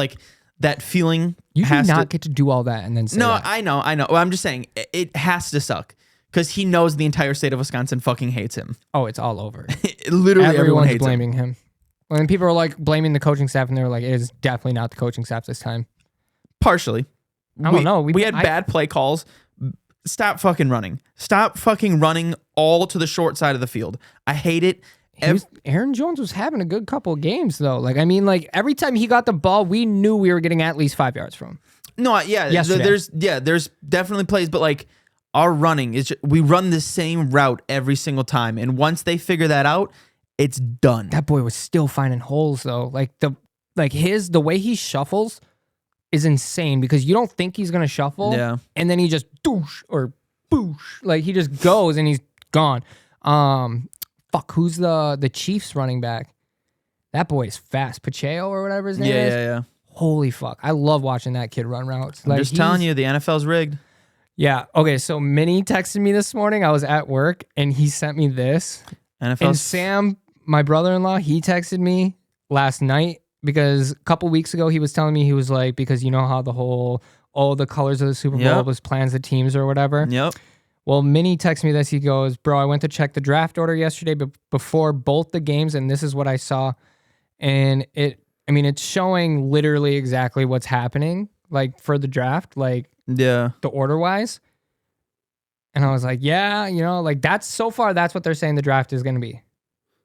that feeling. You do not get to do all that and then say that. I know. Well, I'm just saying it has to suck because he knows the entire state of Wisconsin fucking hates him. Oh, it's all over. Literally, everyone hates blaming him. When people are like blaming the coaching staff, and they were like, "It is definitely not the coaching staff this time." Partially, I don't know. We had bad play calls. Stop fucking running. Stop fucking running all to the short side of the field. I hate it. Aaron Jones was having a good couple of games, though. Every time he got the ball, we knew we were getting at least 5 yards from him. No, yeah. There's definitely plays, but our running is we run the same route every single time. And once they figure that out, it's done. That boy was still finding holes, though. The way he shuffles is insane because you don't think he's gonna shuffle, and then he just doosh or boosh, he just goes and he's gone. Who's the Chiefs running back? That boy is fast. Pacheco or whatever his name is. Yeah. Holy fuck! I love watching that kid run routes. I'm just telling you, the NFL's rigged. Yeah. Okay. So Minnie texted me this morning. I was at work and he sent me this. And Sam, my brother-in-law, he texted me last night. Because a couple weeks ago, he was telling me, he was like, because you know how the colors of the Super Bowl was plans the teams or whatever. Yep. Well, Minnie texted me this. He goes, bro, I went to check the draft order yesterday before both the games, and this is what I saw. And it's showing literally exactly what's happening, for the draft, the order-wise. And I was like, yeah, that's so far, that's what they're saying the draft is going to be.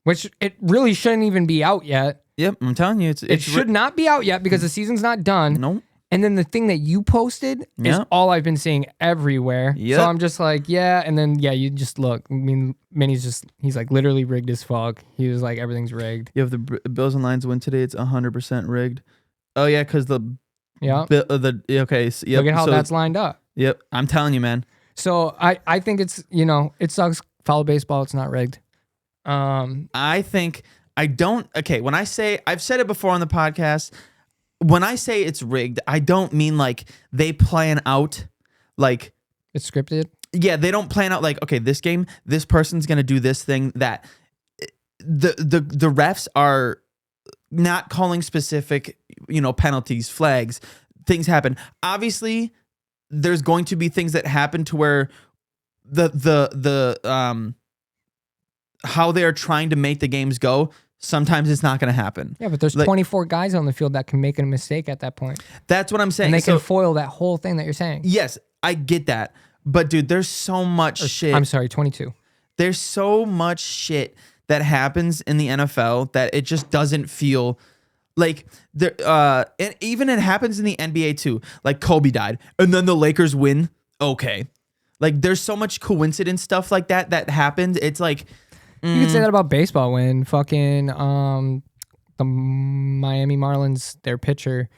Which it really shouldn't even be out yet. Yep, I'm telling you, it should not be out yet because the season's not done. Nope. And then the thing that you posted is all I've been seeing everywhere. Yep. So I'm just like, yeah. And then, you just look. I mean, Minnie's he's literally rigged as fuck. He was like, everything's rigged. You have the Bills and Lions win today. It's 100% rigged. Oh, yeah, because okay. So, look at how that's lined up. Yep. I'm telling you, man. So I think it's, it sucks. Follow baseball. It's not rigged. I think... when I say, I've said it before on the podcast, when I say it's rigged, I don't mean they plan out it's scripted. Yeah, they don't plan out okay, this game, this person's going to do this thing, that the refs are not calling specific, penalties, flags, things happen. Obviously, there's going to be things that happen to where how they are trying to make the games go, sometimes it's not going to happen. Yeah, but there's 24 guys on the field that can make a mistake at that point. That's what I'm saying. And they can foil that whole thing that you're saying. Yes, I get that. But, dude, there's so much shit. I'm sorry, 22. There's so much shit that happens in the NFL that it just doesn't feel there. And even it happens in the NBA, too. Kobe died, and then the Lakers win. Okay. There's so much coincidence stuff like that happened. It's you could say that about baseball when fucking the Miami Marlins, their pitcher,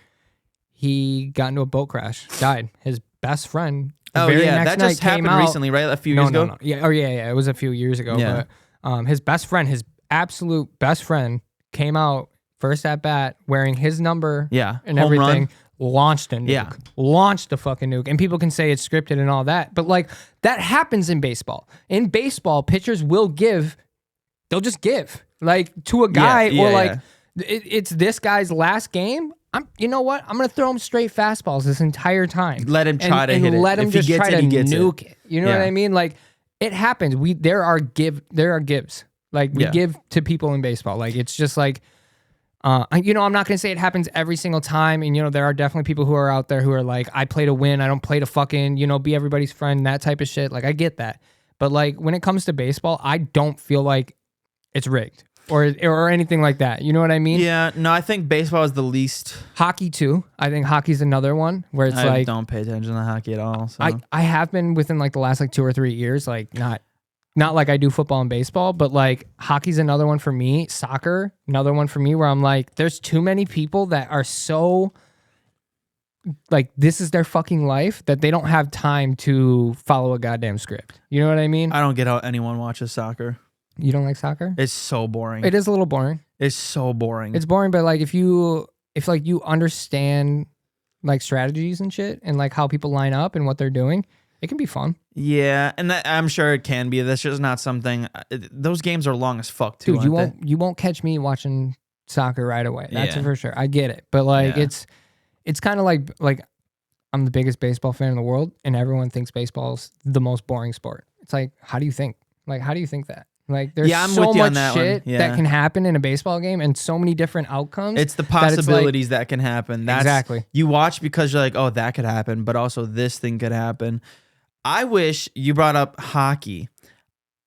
he got into a boat crash, died. His best friend. That just happened recently, right? A few years ago. No. Yeah. It was a few years ago. Yeah. But his best friend, his absolute best friend, came out first at bat wearing his number. Yeah. And home everything. Run. Launched a nuke. Yeah. Launched a fucking nuke. And people can say it's scripted and all that, but that happens in baseball. In baseball, pitchers will give. They'll just give to a guy it's this guy's last game. You know what? I'm gonna throw him straight fastballs this entire time. Let him try to hit it. Let him if just he gets try it, to he gets nuke it. You know what I mean? Like it happens. There are gives. Like we give to people in baseball. Like it's just like, I'm not gonna say it happens every single time. And there are definitely people who are out there who are like, I play to win. I don't play to fucking be everybody's friend. That type of shit. Like I get that. But like when it comes to baseball, I don't feel like it's rigged. Or anything like that. You know what I mean? Yeah, no, I think baseball is the least. Hockey too. I think hockey's another one where it's I don't pay attention to hockey at all. So. I have been within like the last like 2 or 3 years, like not like I do football and baseball, but like hockey's another one for me. Soccer, another one for me where I'm like, there's too many people that are so like this is their fucking life that they don't have time to follow a goddamn script. You know what I mean? I don't get how anyone watches soccer. You don't like soccer? It's so boring. It is a little boring. It's so boring. It's boring, but like if you understand like strategies and shit and like how people line up and what they're doing, it can be fun. Yeah, and I'm sure it can be. That's just not something. Those games are long as fuck too. Dude, you won't catch me watching soccer right away. That's for sure. I get it, but like it's kind of like I'm the biggest baseball fan in the world, and everyone thinks baseball's the most boring sport. It's like, how do you think? Like, how do you think that? Like, there's so much shit that can happen in a baseball game and so many different outcomes. It's the possibilities that can happen. That's, exactly. You watch because you're like, oh, that could happen, but also this thing could happen. I wish you brought up hockey.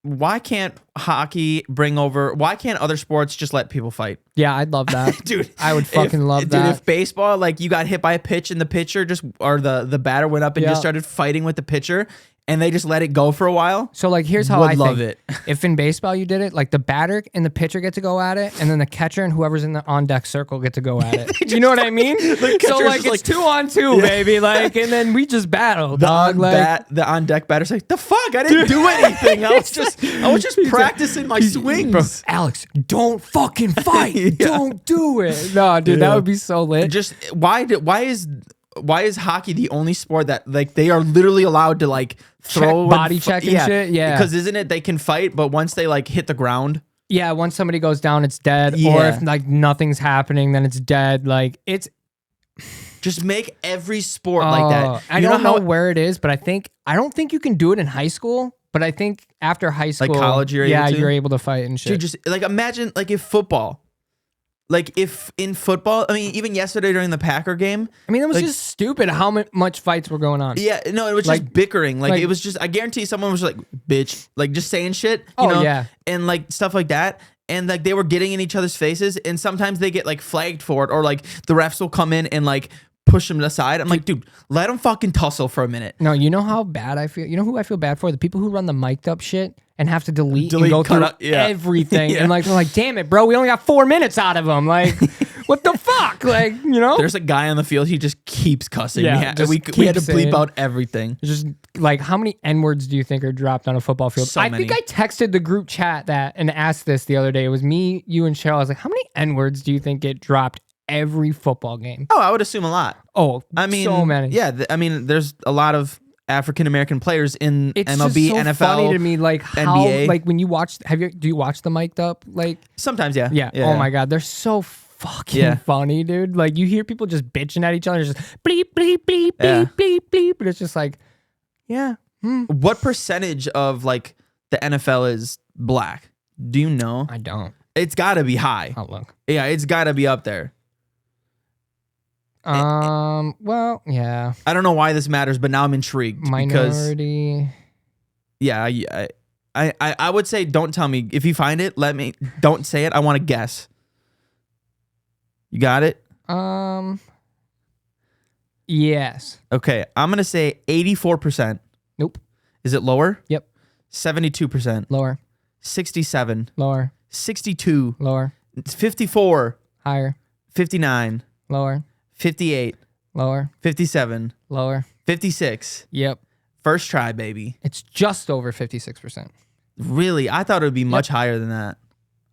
Why can't why can't other sports just let people fight? Yeah, I'd love that. Dude, I would fucking love that. Dude, if baseball, like you got hit by a pitch and the pitcher or the batter went up and just started fighting with the pitcher, and they just let it go for a while. So like, here's how I love think. it. If in baseball you did it, like the batter and the pitcher get to go at it, and then the catcher and whoever's in the on deck circle get to go at it. You know what I mean? So like it's 2-on-2, baby. Like, and then we just battle, dog. The on deck batter's like, the fuck? I didn't do anything. I was just practicing my swings. Bro, Alex, don't fucking fight. Don't do it. No, dude, that would be so lit. Just why is hockey the only sport that like they are literally allowed to like throw body check and shit? Yeah, because isn't it they can fight, but once they like hit the ground, once somebody goes down, it's dead. Or if like nothing's happening, then it's dead. Like it's just make every sport like that. I don't know where it is, but I don't think you can do it in high school. But I think after high school, like college, you're able to fight and shit. Dude, just like imagine like if football. Like if in football, I mean, even yesterday during the Packer game, I mean, it was just stupid how much fights were going on. Yeah, no, it was just bickering. Like it was just, I guarantee someone was like, bitch, like just saying shit, you know? And like stuff like that. And like they were getting in each other's faces, and sometimes they get like flagged for it, or like the refs will come in and like push them aside. I'm like, dude, let them fucking tussle for a minute. No, you know how bad I feel? You know who I feel bad for? The people who run the mic'd up shit and have to delete and go through everything. And like, they're like, damn it, bro, we only got 4 minutes out of them. Like, what the fuck? Like, you know? There's a guy on the field, he just keeps cussing. We had to bleep out everything. It's just like, how many N-words do you think are dropped on a football field? So many. I think I texted the group chat and asked this the other day. It was me, you, and Cheryl. I was like, how many N-words do you think get dropped every football game? Oh, I would assume a lot. Oh, I mean, so many. Yeah, I mean, there's a lot of African American players in MLB, just so NFL, funny to me, like how, NBA. like when you watch, do you watch the mic'd up? Like sometimes, yeah. Oh my god, they're so fucking funny, dude. Like you hear people just bitching at each other, just bleep bleep bleep bleep bleep bleep, but it's just like, What percentage of like the NFL is black? Do you know? I don't. It's got to be high. I'll look. Yeah, it's got to be up there. Well, yeah. I don't know why this matters, but now I'm intrigued. Minority. Because, I would say don't tell me. If you find it, don't say it. I want to guess. You got it? Yes. Okay, I'm going to say 84%. Nope. Is it lower? Yep. 72%. Lower. 67. Lower. 62. Lower. 54. Higher. 59. Lower. 58. Lower. 57. Lower. 56. Yep. First try, baby. It's just over 56%. Really? I thought it would be much higher than that.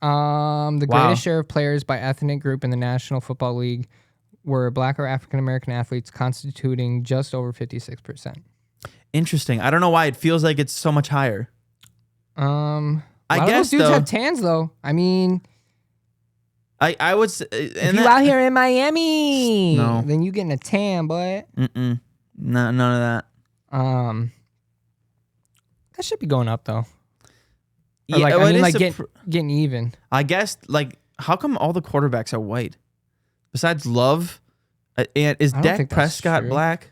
The greatest share of players by ethnic group in the National Football League were Black or African American athletes, constituting just over 56%. Interesting. I don't know why it feels like it's so much higher. I guess those dudes have tans though. I mean, I would. If you out here in Miami, No. then you getting a tan, boy. No, none of that. That should be going up though. Or Yeah, like, well, I mean, it like is getting even. I guess, like, how come all the quarterbacks are white? Besides Love, and is I don't Dak think that's Prescott true. black?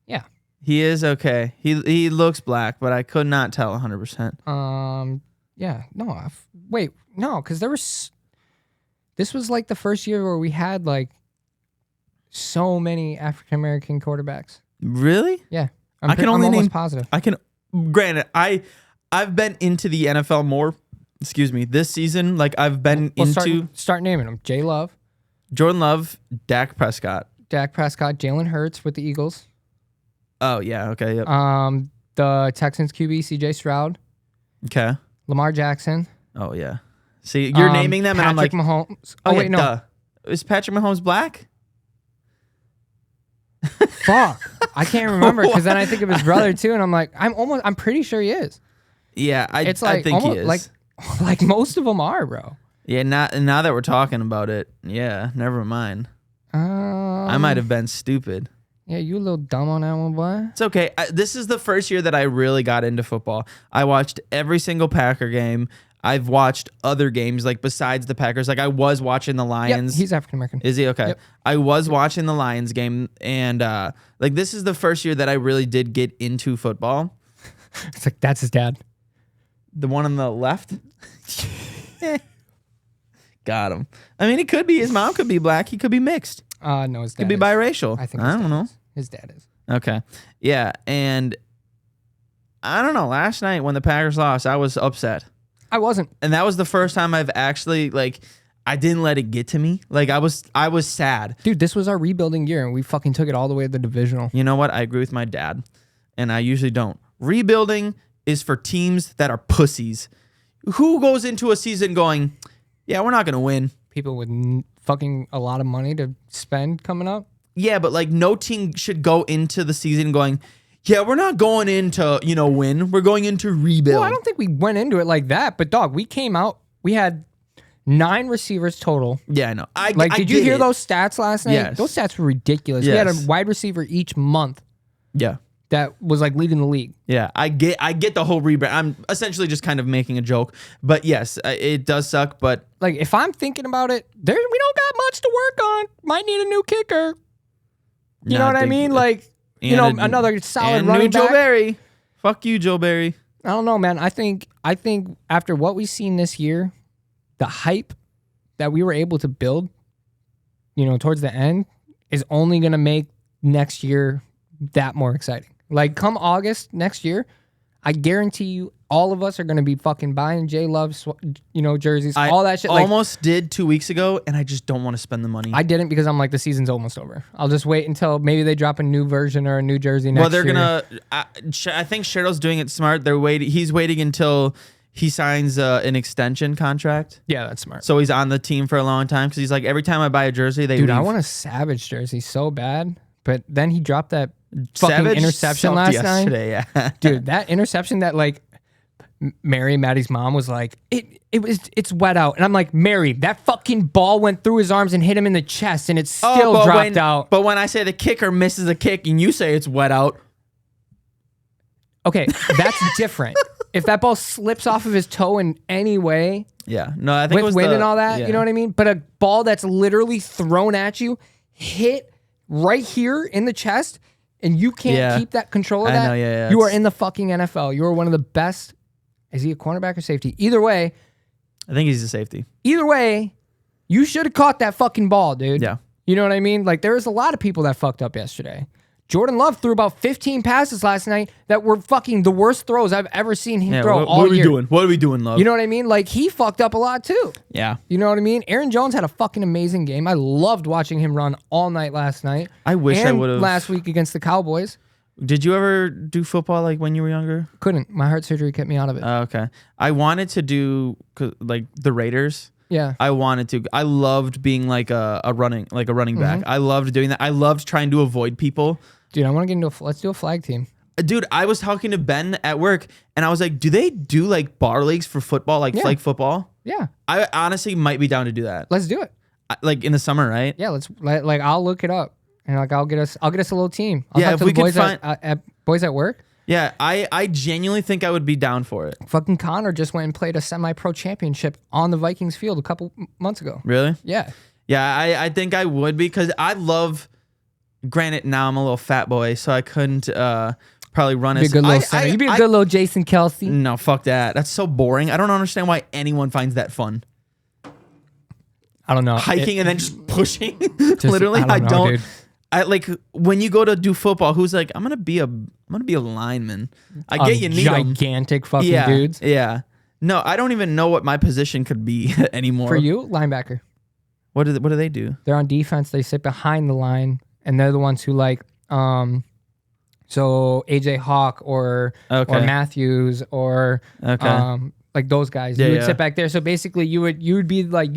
Yeah. He is, okay. He looks black, but I could not tell 100%. Yeah. No. Wait. No, because this was like the first year where we had like so many African American quarterbacks. Really? Yeah. I can I'm only almost name positive. Granted, I've been into the NFL more. Excuse me. This season, like I've been into start naming them. J Love, Jordan Love, Dak Prescott, Jalen Hurts with the Eagles. Oh yeah, okay, yep. The Texans QB CJ Stroud, Okay. Lamar Jackson. Oh yeah. See, you're naming them, and I'm like, Mahomes. oh wait, yeah, no. duh. Is Patrick Mahomes black? Fuck, I can't remember because then I think of his brother too, and I'm like, I'm pretty sure he is. Yeah, I think almost, he is. Like most of them are, bro. Yeah, now that we're talking about it, yeah, never mind. I might have been stupid. Yeah, you a little dumb on that one, boy. It's okay. This is the first year that I really got into football. I watched every single Packer game. I've watched other games, like besides the Packers. Like I was watching the Lions. Yep, he's African American. Is he? Okay. Yep. I was watching the Lions game, and like this is the first year that I really did get into football. It's like, that's his dad. The one on the left? Got him. I mean, he could be. His mom could be black. He could be mixed. No, his dad Could be is. biracial. I think I don't know. His dad is. Okay. Yeah, and I don't know. Last night when the Packers lost, I was upset. I wasn't. And that was the first time I've actually, like, I didn't let it get to me. Like, I was sad. Dude, this was our rebuilding year, and we fucking took it all the way to the divisional. You know what? I agree with my dad, and I usually don't. Rebuilding is for teams that are pussies. Who goes into a season going, yeah, we're not going to win? People with fucking a lot of money to spend coming up. Yeah, but, like, no team should go into the season going, yeah, we're not going into, win. We're going into rebuild. Well, I don't think we went into it like that, but dog, we came out, we had 9 receivers total. Yeah, I know. Did you hear those stats last night? Yes. Those stats were ridiculous. Yes. We had a wide receiver each month. Yeah. That was like leading the league. Yeah, I get the whole rebrand. I'm essentially just kind of making a joke, but yes, it does suck. But like, if I'm thinking about it, we don't got much to work on. Might need a new kicker. You know what I mean? Like, another solid running back. Joe Barry. Fuck you, Joe Barry. I don't know, man. I think after what we've seen this year, the hype that we were able to build, towards the end, is only gonna make next year that more exciting. Like, come August next year, I guarantee you all of us are going to be fucking buying J Love, jerseys, all that shit. I almost did 2 weeks ago, and I just don't want to spend the money. I didn't because I'm like, the season's almost over. I'll just wait until maybe they drop a new version or a new jersey next year. Well, they're going to... I think Cheryl's doing it smart. He's waiting until he signs an extension contract. Yeah, that's smart. So he's on the team for a long time because he's like, every time I buy a jersey, they Dude, leave. I want a Savage jersey so bad, but then he dropped that fucking Savage interception last night. Yeah. Dude, that interception that, like, Maddie's mom was like, it's wet out. And I'm like, Mary, that fucking ball went through his arms and hit him in the chest, and it still dropped out. But when I say the kicker misses a kick and you say it's wet out. Okay, that's different. If that ball slips off of his toe in any way, yeah, no, I think with it was wind and all that, yeah. You know what I mean? But a ball that's literally thrown at you, hit right here in the chest, and you can't keep that control of that. I know, yeah. You are in the fucking NFL. You are one of the best. Is he a cornerback or safety? Either way. I think he's a safety. Either way, you should have caught that fucking ball, dude. Yeah. You know what I mean? Like, there was a lot of people that fucked up yesterday. Jordan Love threw about 15 passes last night that were fucking the worst throws I've ever seen him throw all year. What are we doing, Love? You know what I mean? Like, he fucked up a lot too. Yeah. You know what I mean? Aaron Jones had a fucking amazing game. I loved watching him run all night last night. I wish I would have. Last week against the Cowboys. Did you ever do football like when you were younger? Couldn't. My heart surgery kept me out of it. Okay. I wanted to do like the Raiders. Yeah. I wanted to. I loved being like a running back. I loved doing that. I loved trying to avoid people. Dude, I want to get into let's do a flag team. Dude, I was talking to Ben at work, and I was like, do they do like bar leagues for football, like flag football? Yeah. I honestly might be down to do that. Let's do it. Like in the summer, right? Yeah, like I'll look it up and like I'll get us a little team. I'll Yeah, talk if to we the could boys find at boys at work. Yeah, I genuinely think I would be down for it. Fucking Connor just went and played a semi-pro championship on the Vikings field a couple months ago. Really? Yeah. Yeah, I think I would be because I love. Granted, now I'm a little fat boy, so I couldn't probably run as. Be a good little center. You'd be a good little Jason Kelsey. No, fuck that. That's so boring. I don't understand why anyone finds that fun. I don't know. Hiking and then just pushing. Literally, I don't. Dude. I like when you go to do football. Who's like, I'm gonna be a lineman. I get you need gigantic fucking dudes. Yeah. No, I don't even know what my position could be anymore. For you, linebacker. What do they do? They're on defense. They sit behind the line, and they're the ones who like. So AJ Hawk or Matthews or like those guys. You would sit back there. So basically, you would be like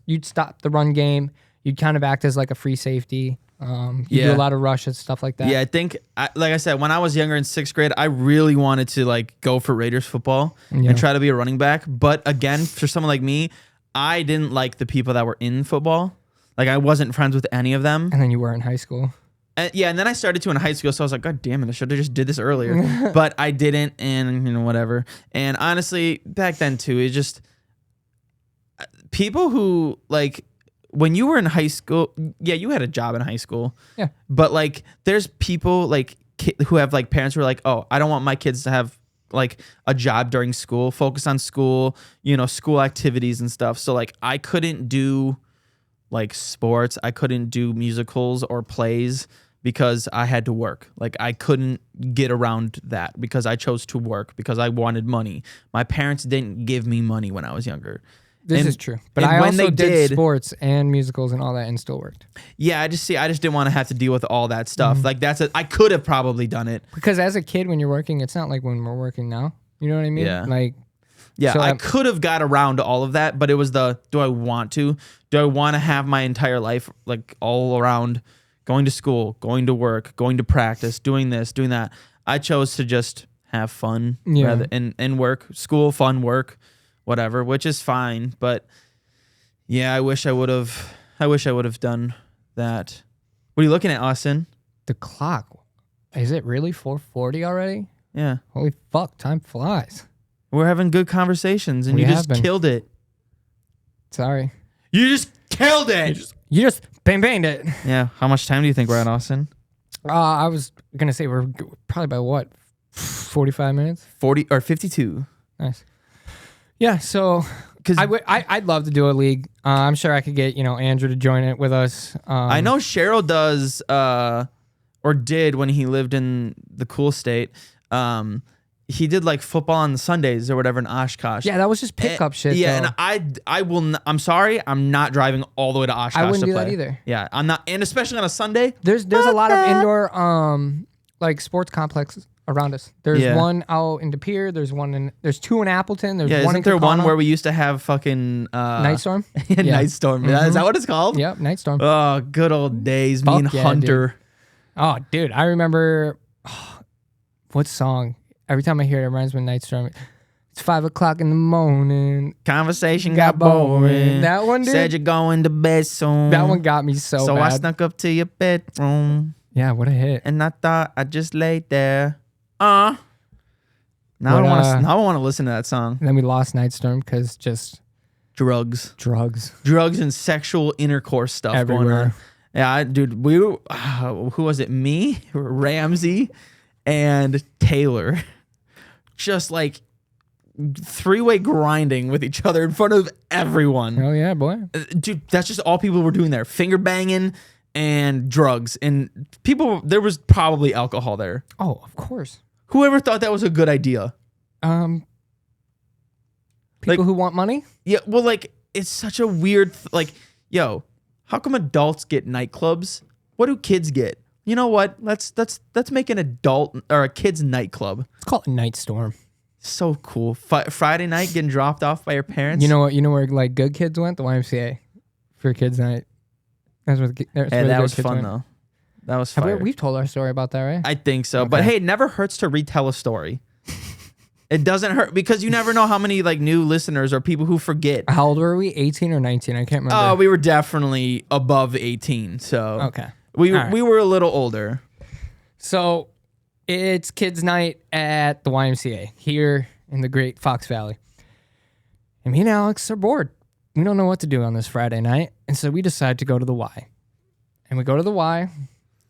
you'd stop the run game. You'd kind of act as like a free safety. You do a lot of rushes, stuff like that. Yeah, I think, like I said, when I was younger in 6th grade, I really wanted to like go for Raiders football and try to be a running back. But again, for someone like me, I didn't like the people that were in football. Like I wasn't friends with any of them. And then you were in high school. And then I started to in high school, so I was like, God damn it, I should have just did this earlier. But I didn't, and whatever. And honestly, back then too, it just people who like when you were in high school, you had a job in high school. Yeah. But like there's people like who have like parents who are like, oh, I don't want my kids to have like a job during school, focus on school, school activities and stuff. So like I couldn't do like sports, I couldn't do musicals or plays because I had to work. Like I couldn't get around that because I chose to work because I wanted money. My parents didn't give me money when I was younger. This is true. But I also did sports and musicals and all that and still worked. Yeah, I just didn't want to have to deal with all that stuff. Like I could have probably done it. Because as a kid when you're working, it's not like when we're working now. You know what I mean? Yeah. Like so I could have got around to all of that, but it was do I want to? Do I want to have my entire life like all around going to school, going to work, going to practice, doing this, doing that? I chose to just have fun rather and work, school, fun, work, whatever, which is fine. But yeah, I wish I would have done that. What are you looking at, Austin? The clock. Is it really 4:40 already? Yeah. Holy fuck, time flies. We're having good conversations, and you just killed it. Sorry. You just killed it. You just banged it. Yeah. How much time do you think we're at, Austin? I was going to say we're probably by what? 45 minutes? 40 or 52. Nice. Yeah, so I'd love to do a league. I'm sure I could get, Andrew to join it with us. I know Cheryl does or did when he lived in the cool state. He did like football on Sundays or whatever in Oshkosh. Yeah, that was just pickup shit. Yeah, though. and I will. I'm sorry, I'm not driving all the way to Oshkosh. I wouldn't to do play. that either. Yeah, I'm not, and especially on a Sunday. There's a lot of indoor like sports complexes around us. There's one out in De Pere. There's two in Appleton. There's one in there one where we used to have fucking Nightstorm? Nightstorm. Mm-hmm. Is that what it's called? Yep, Nightstorm. Oh, good old days. Me and Hunter. Dude. Oh, dude, I remember what song? Every time I hear it, it reminds me of Nightstorm. It's 5 o'clock in the morning. Conversation got boring. That one, dude. Said you're going to bed soon. That one got me so bad. So I snuck up to your bedroom. Yeah, what a hit. And I thought I just laid there. Now I want to listen to that song. And then we lost Nightstorm because just drugs and sexual intercourse stuff everywhere. Going on. Yeah, dude, who was it? Me, Ramsey, and Taylor. Just like 3-way grinding with each other in front of everyone. Oh yeah, boy. Dude, that's just all people were doing there. Finger banging and drugs. And there was probably alcohol there. Oh, of course. Whoever thought that was a good idea? People who want money? Yeah, well, like, it's such a weird, yo, how come adults get nightclubs? What do kids get? You know what? Let's make an adult or a kid's nightclub. It's called a Nightstorm. So cool. Friday night getting dropped off by your parents. You know where like good kids went? The YMCA for kids night. That's where that was fun went. though. That was fun. We've told our story about that, right? I think so. Okay. But hey, it never hurts to retell a story. It doesn't hurt because you never know how many like new listeners or people who forget. How old were we? 18 or 19? I can't remember. Oh, we were definitely above 18. So okay, we were a little older. So it's kids' night at the YMCA here in the Great Fox Valley, and me and Alex are bored. We don't know what to do on this Friday night, and so we decide to go to the Y. And we go to the Y.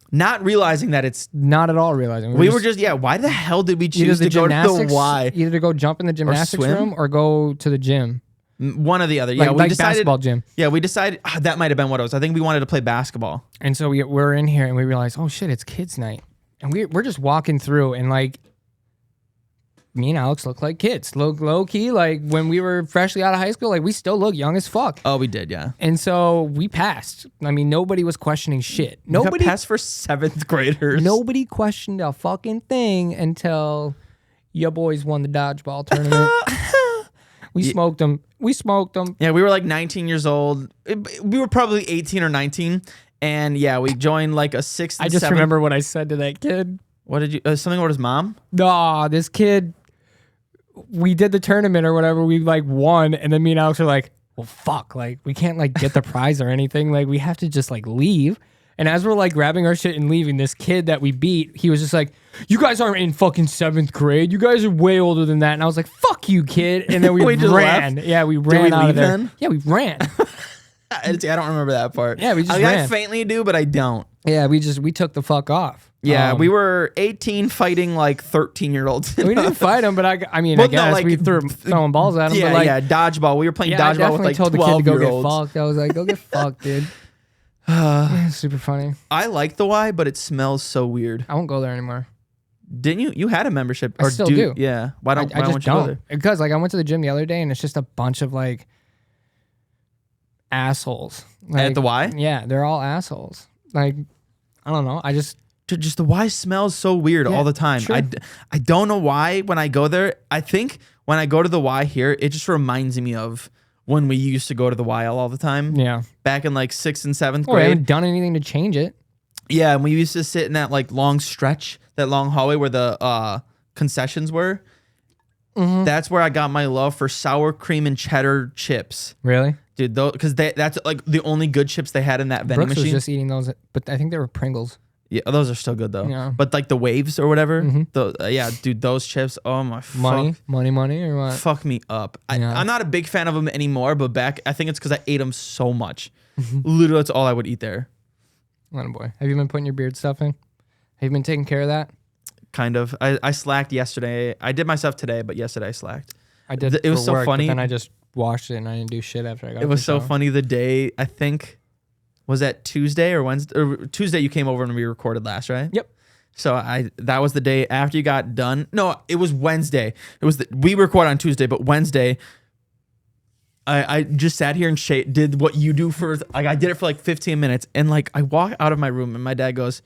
Not realizing that it's... Not at all realizing. We were just, why the hell did we choose to go to the Y? Either to go jump in the gymnastics room or go to the gym. One or the other. Yeah, we decided... basketball gym. Yeah, we decided... that might have been what it was. I think we wanted to play basketball. And so we're in here and we realized, oh shit, it's kids' night. And we're just walking through and like... Me and Alex look like kids. Look low key, like when we were freshly out of high school, like we still look young as fuck. Oh, we did, yeah. And so we passed. I mean, nobody was questioning shit. Nobody passed for 7th graders. Nobody questioned a fucking thing until your boys won the dodgeball tournament. We smoked them. Yeah, we were like 19 years old. We were probably 18 or 19. And yeah, we joined like a 6th and 7th. I just remember what I said to that kid. What did you... something about his mom? No, this kid... We did the tournament or whatever. We like won, and then me and Alex were like, "Well, fuck! Like we can't like get the prize or anything. Like we have to just like leave." And as we're like grabbing our shit and leaving, this kid that we beat, he was just like, "You guys aren't in fucking 7th grade. You guys are way older than that." And I was like, "Fuck you, kid!" And then we ran. Left? Yeah, we ran out of there. Then? Yeah, we ran. I don't remember that part. Yeah, we just ran. I faintly do, but I don't. Yeah, we took the fuck off. Yeah, we were 18 fighting like 13-year-olds. We didn't fight them, but I guess we threw throwing balls at them. Yeah, but like, yeah, dodgeball. We were playing dodgeball with like 12-year-olds. I told the kid to go get fucked. I was like, go get fucked, dude. Super funny. I like the Y, but it smells so weird. I won't go there anymore. Didn't you? You had a membership. I still do. Yeah. Why don't you go there? Because like I went to the gym the other day and it's just a bunch of like assholes. Like, at the Y? Yeah, they're all assholes. Like, I don't know. Just the Y smells so weird all the time. Sure. I don't know why when I go there. I think when I go to the Y here, it just reminds me of when we used to go to the Y all the time. Yeah. Back in like 6th and 7th grade. I haven't done anything to change it. Yeah, and we used to sit in that like long stretch, that long hallway where the concessions were. Mm-hmm. That's where I got my love for sour cream and cheddar chips. Really? Dude, because that's like the only good chips they had in that vending machine. Brooks was just eating those, but I think they were Pringles. Yeah, those are still good though. Yeah. But like the waves or whatever, yeah, dude, those chips. Oh my money or what? Fuck me up. Yeah. I'm not a big fan of them anymore. But back, I think it's because I ate them so much. Literally, that's all I would eat there. Oh boy, have you been putting your beard stuff in? Have you been taking care of that? Kind of. I slacked yesterday. I did my stuff today, but yesterday I slacked. I did. It was so funny. But then I just washed it and I didn't do shit after I got. It was so funny the day I think. Was that Tuesday or Wednesday? Or Tuesday you came over and we recorded last, right? Yep. So that was the day after you got done. No, it was Wednesday. We recorded on Tuesday, but Wednesday I just sat here and did what you do for like I did it for like 15 minutes and like I walk out of my room and my dad goes,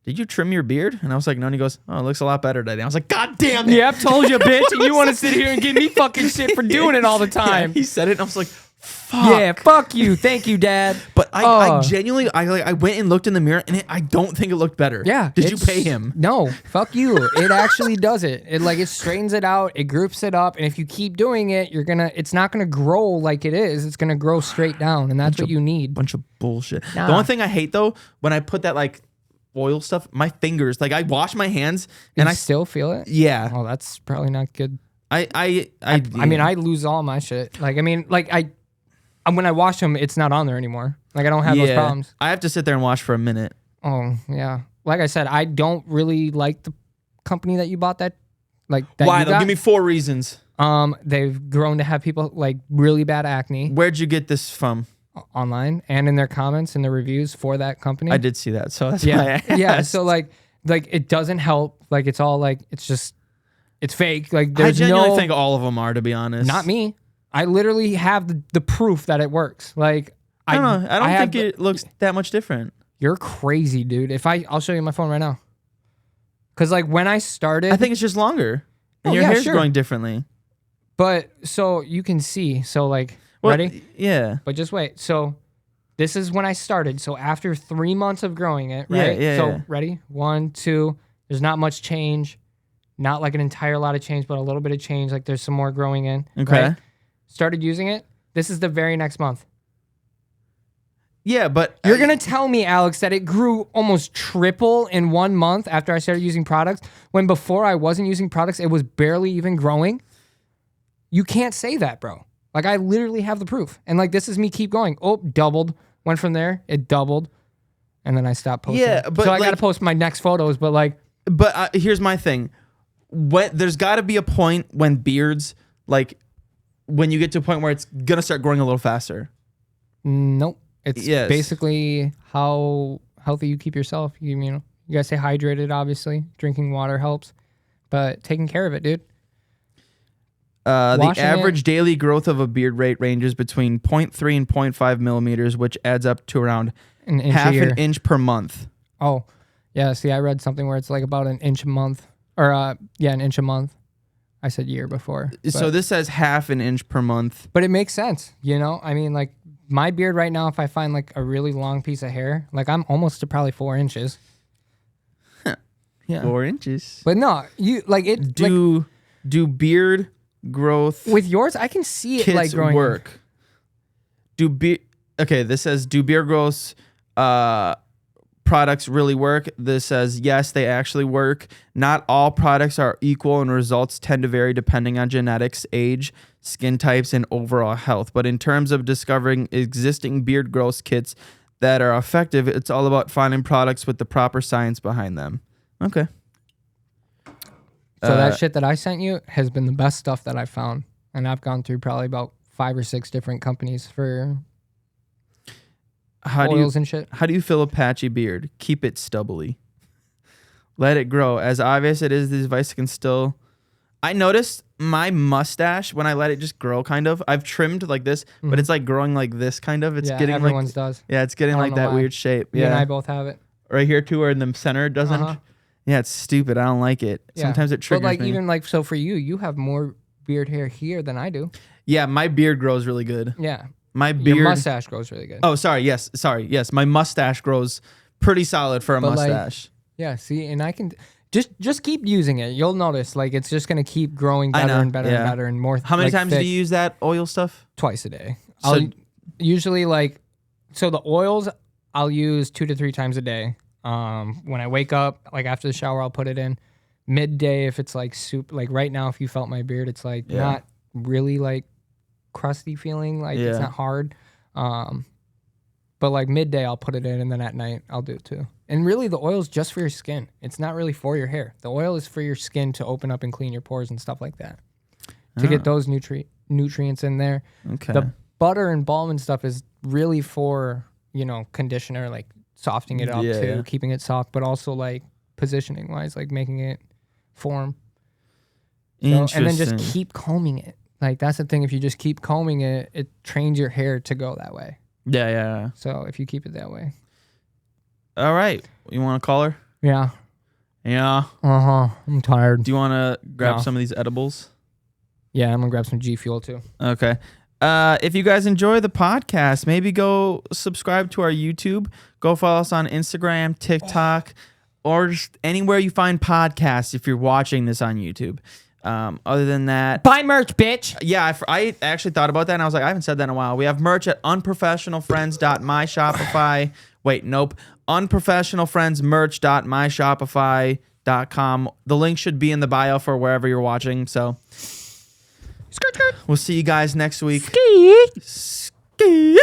"Did you trim your beard?" And I was like, "No." And he goes, "Oh, it looks a lot better today." I was like, "God damn it." Yeah, I've told you, bitch. And you want to sit here and give me fucking shit for doing it all the time. Yeah, he said it and I was like, fuck. Yeah, fuck you. Thank you, Dad. But I genuinely, I went and looked in the mirror and I don't think it looked better. Yeah. Did you pay him? No, fuck you. It actually does it. It straightens it out. It groups it up. And if you keep doing it, it's not going to grow like it is. It's going to grow straight down. And that's what you need. Bunch of bullshit. Nah. The only thing I hate though, when I put that like oil stuff, my fingers, like I wash my hands and I still feel it. Yeah. Oh, that's probably not good. I mean, I lose all my shit. Like, I mean, like when I wash them, it's not on there anymore. Like I don't have those problems. I have to sit there and wash for a minute. Oh yeah. Like I said, I don't really like the company that you bought that. Like that. Why? Give me 4 reasons. They've grown to have people like really bad acne. Where'd you get this from? Online and in their comments and the reviews for that company. I did see that, so that's why I asked. Yeah. So like it doesn't help. Like it's all like it's fake. Like there's I genuinely think all of them are, to be honest. Not me. I literally have the proof that it works. Like I don't know. I don't think it looks that much different. You're crazy, dude. I'll show you my phone right now. Cause like when I started, I think it's just longer, and your hair's growing differently. But so you can see. So like, ready? Yeah. But just wait. So this is when I started. So after 3 months of growing it, right? Yeah. So ready? 1, 2. There's not much change. Not like an entire lot of change, but a little bit of change. Like there's some more growing in. Okay. Right? Started using it. This is the very next month. Yeah, but you're going to tell me, Alex, that it grew almost triple in 1 month after I started using products, when before I wasn't using products, it was barely even growing? You can't say that, bro. Like, I literally have the proof. And like, this is me keep going. Oh, doubled. Went from there. It doubled. And then I stopped posting. Yeah, but so I got to post my next photos, but like. But here's my thing. There's got to be a point when beards, like, when you get to a point where it's going to start growing a little faster. Nope. It's basically how healthy you keep yourself. You know, you gotta stay hydrated, obviously. Drinking water helps. But taking care of it, dude. The average daily growth of a beard rate ranges between 0.3 and 0.5 millimeters, which adds up to around half an inch per month. Oh, yeah. See, I read something where it's like about an inch a month. Or, an inch a month. I said year before. So this says half an inch per month. But it makes sense, you know? I mean, like, my beard right now, if I find like a really long piece of hair, like I'm almost to probably 4 inches. Yeah. 4 inches. But no, you like it. Do beard growth with yours? I can see it like growing. Work. Okay, this says, do beard growth products really work? This says, yes, they actually work. Not all products are equal, and results tend to vary depending on genetics, age, skin types, and overall health. But in terms of discovering existing beard growth kits that are effective, it's all about finding products with the proper science behind them. Okay. So that shit that I sent you has been the best stuff that I've found. And I've gone through probably about 5 or 6 different companies for oils and shit. How do you feel a patchy beard? Keep it stubbly. Let it grow. As obvious it is, this device can still... I noticed my mustache, when I let it just grow, kind of, I've trimmed like this, but it's like growing like this, kind of. It's getting everyone's like, does. Yeah, it's getting like that weird shape. You and I both have it. Right here too, where in the center it doesn't. Yeah, it's stupid. I don't like it. Yeah. Sometimes it triggers me. But like even like, so for you, you have more beard hair here than I do. Yeah, my beard grows really good. Yeah. My beard. Your mustache grows really good. Oh, sorry. Yes. My mustache grows pretty solid for a mustache. Like, yeah. See, and I can just keep using it. You'll notice like it's just gonna keep growing better and better and better and more. How many times do you use that oil stuff? Twice a day. I'll usually like, so the oils I'll use 2 to 3 times a day. When I wake up, like after the shower, I'll put it in. Midday, if it's like soup, like right now, if you felt my beard, it's like not really like crusty feeling, like it's not hard. But like midday, I'll put it in, and then at night, I'll do it too. And really, the oil is just for your skin. It's not really for your hair. The oil is for your skin to open up and clean your pores and stuff like that. To get those nutrients in there. Okay. The butter and balm and stuff is really for, you know, conditioner, like softening it up too, keeping it soft, but also like positioning wise, like making it form. So, and then just keep combing it. Like that's the thing. If you just keep combing it, it trains your hair to go that way. Yeah. So if you keep it that way. All right. You want to call her? Yeah. Yeah. I'm tired. Do you want to grab some of these edibles? Yeah, I'm gonna grab some G Fuel too. Okay. If you guys enjoy the podcast, maybe go subscribe to our YouTube. Go follow us on Instagram, TikTok, or just anywhere you find podcasts if you're watching this on YouTube. Other than that, buy merch, bitch. Yeah, I actually thought about that, and I was like, I haven't said that in a while. We have merch at unprofessionalfriends.myshopify. Wait, nope. Unprofessionalfriendsmerch.myshopify.com. The link should be in the bio for wherever you're watching. So, we'll see you guys next week. Ski.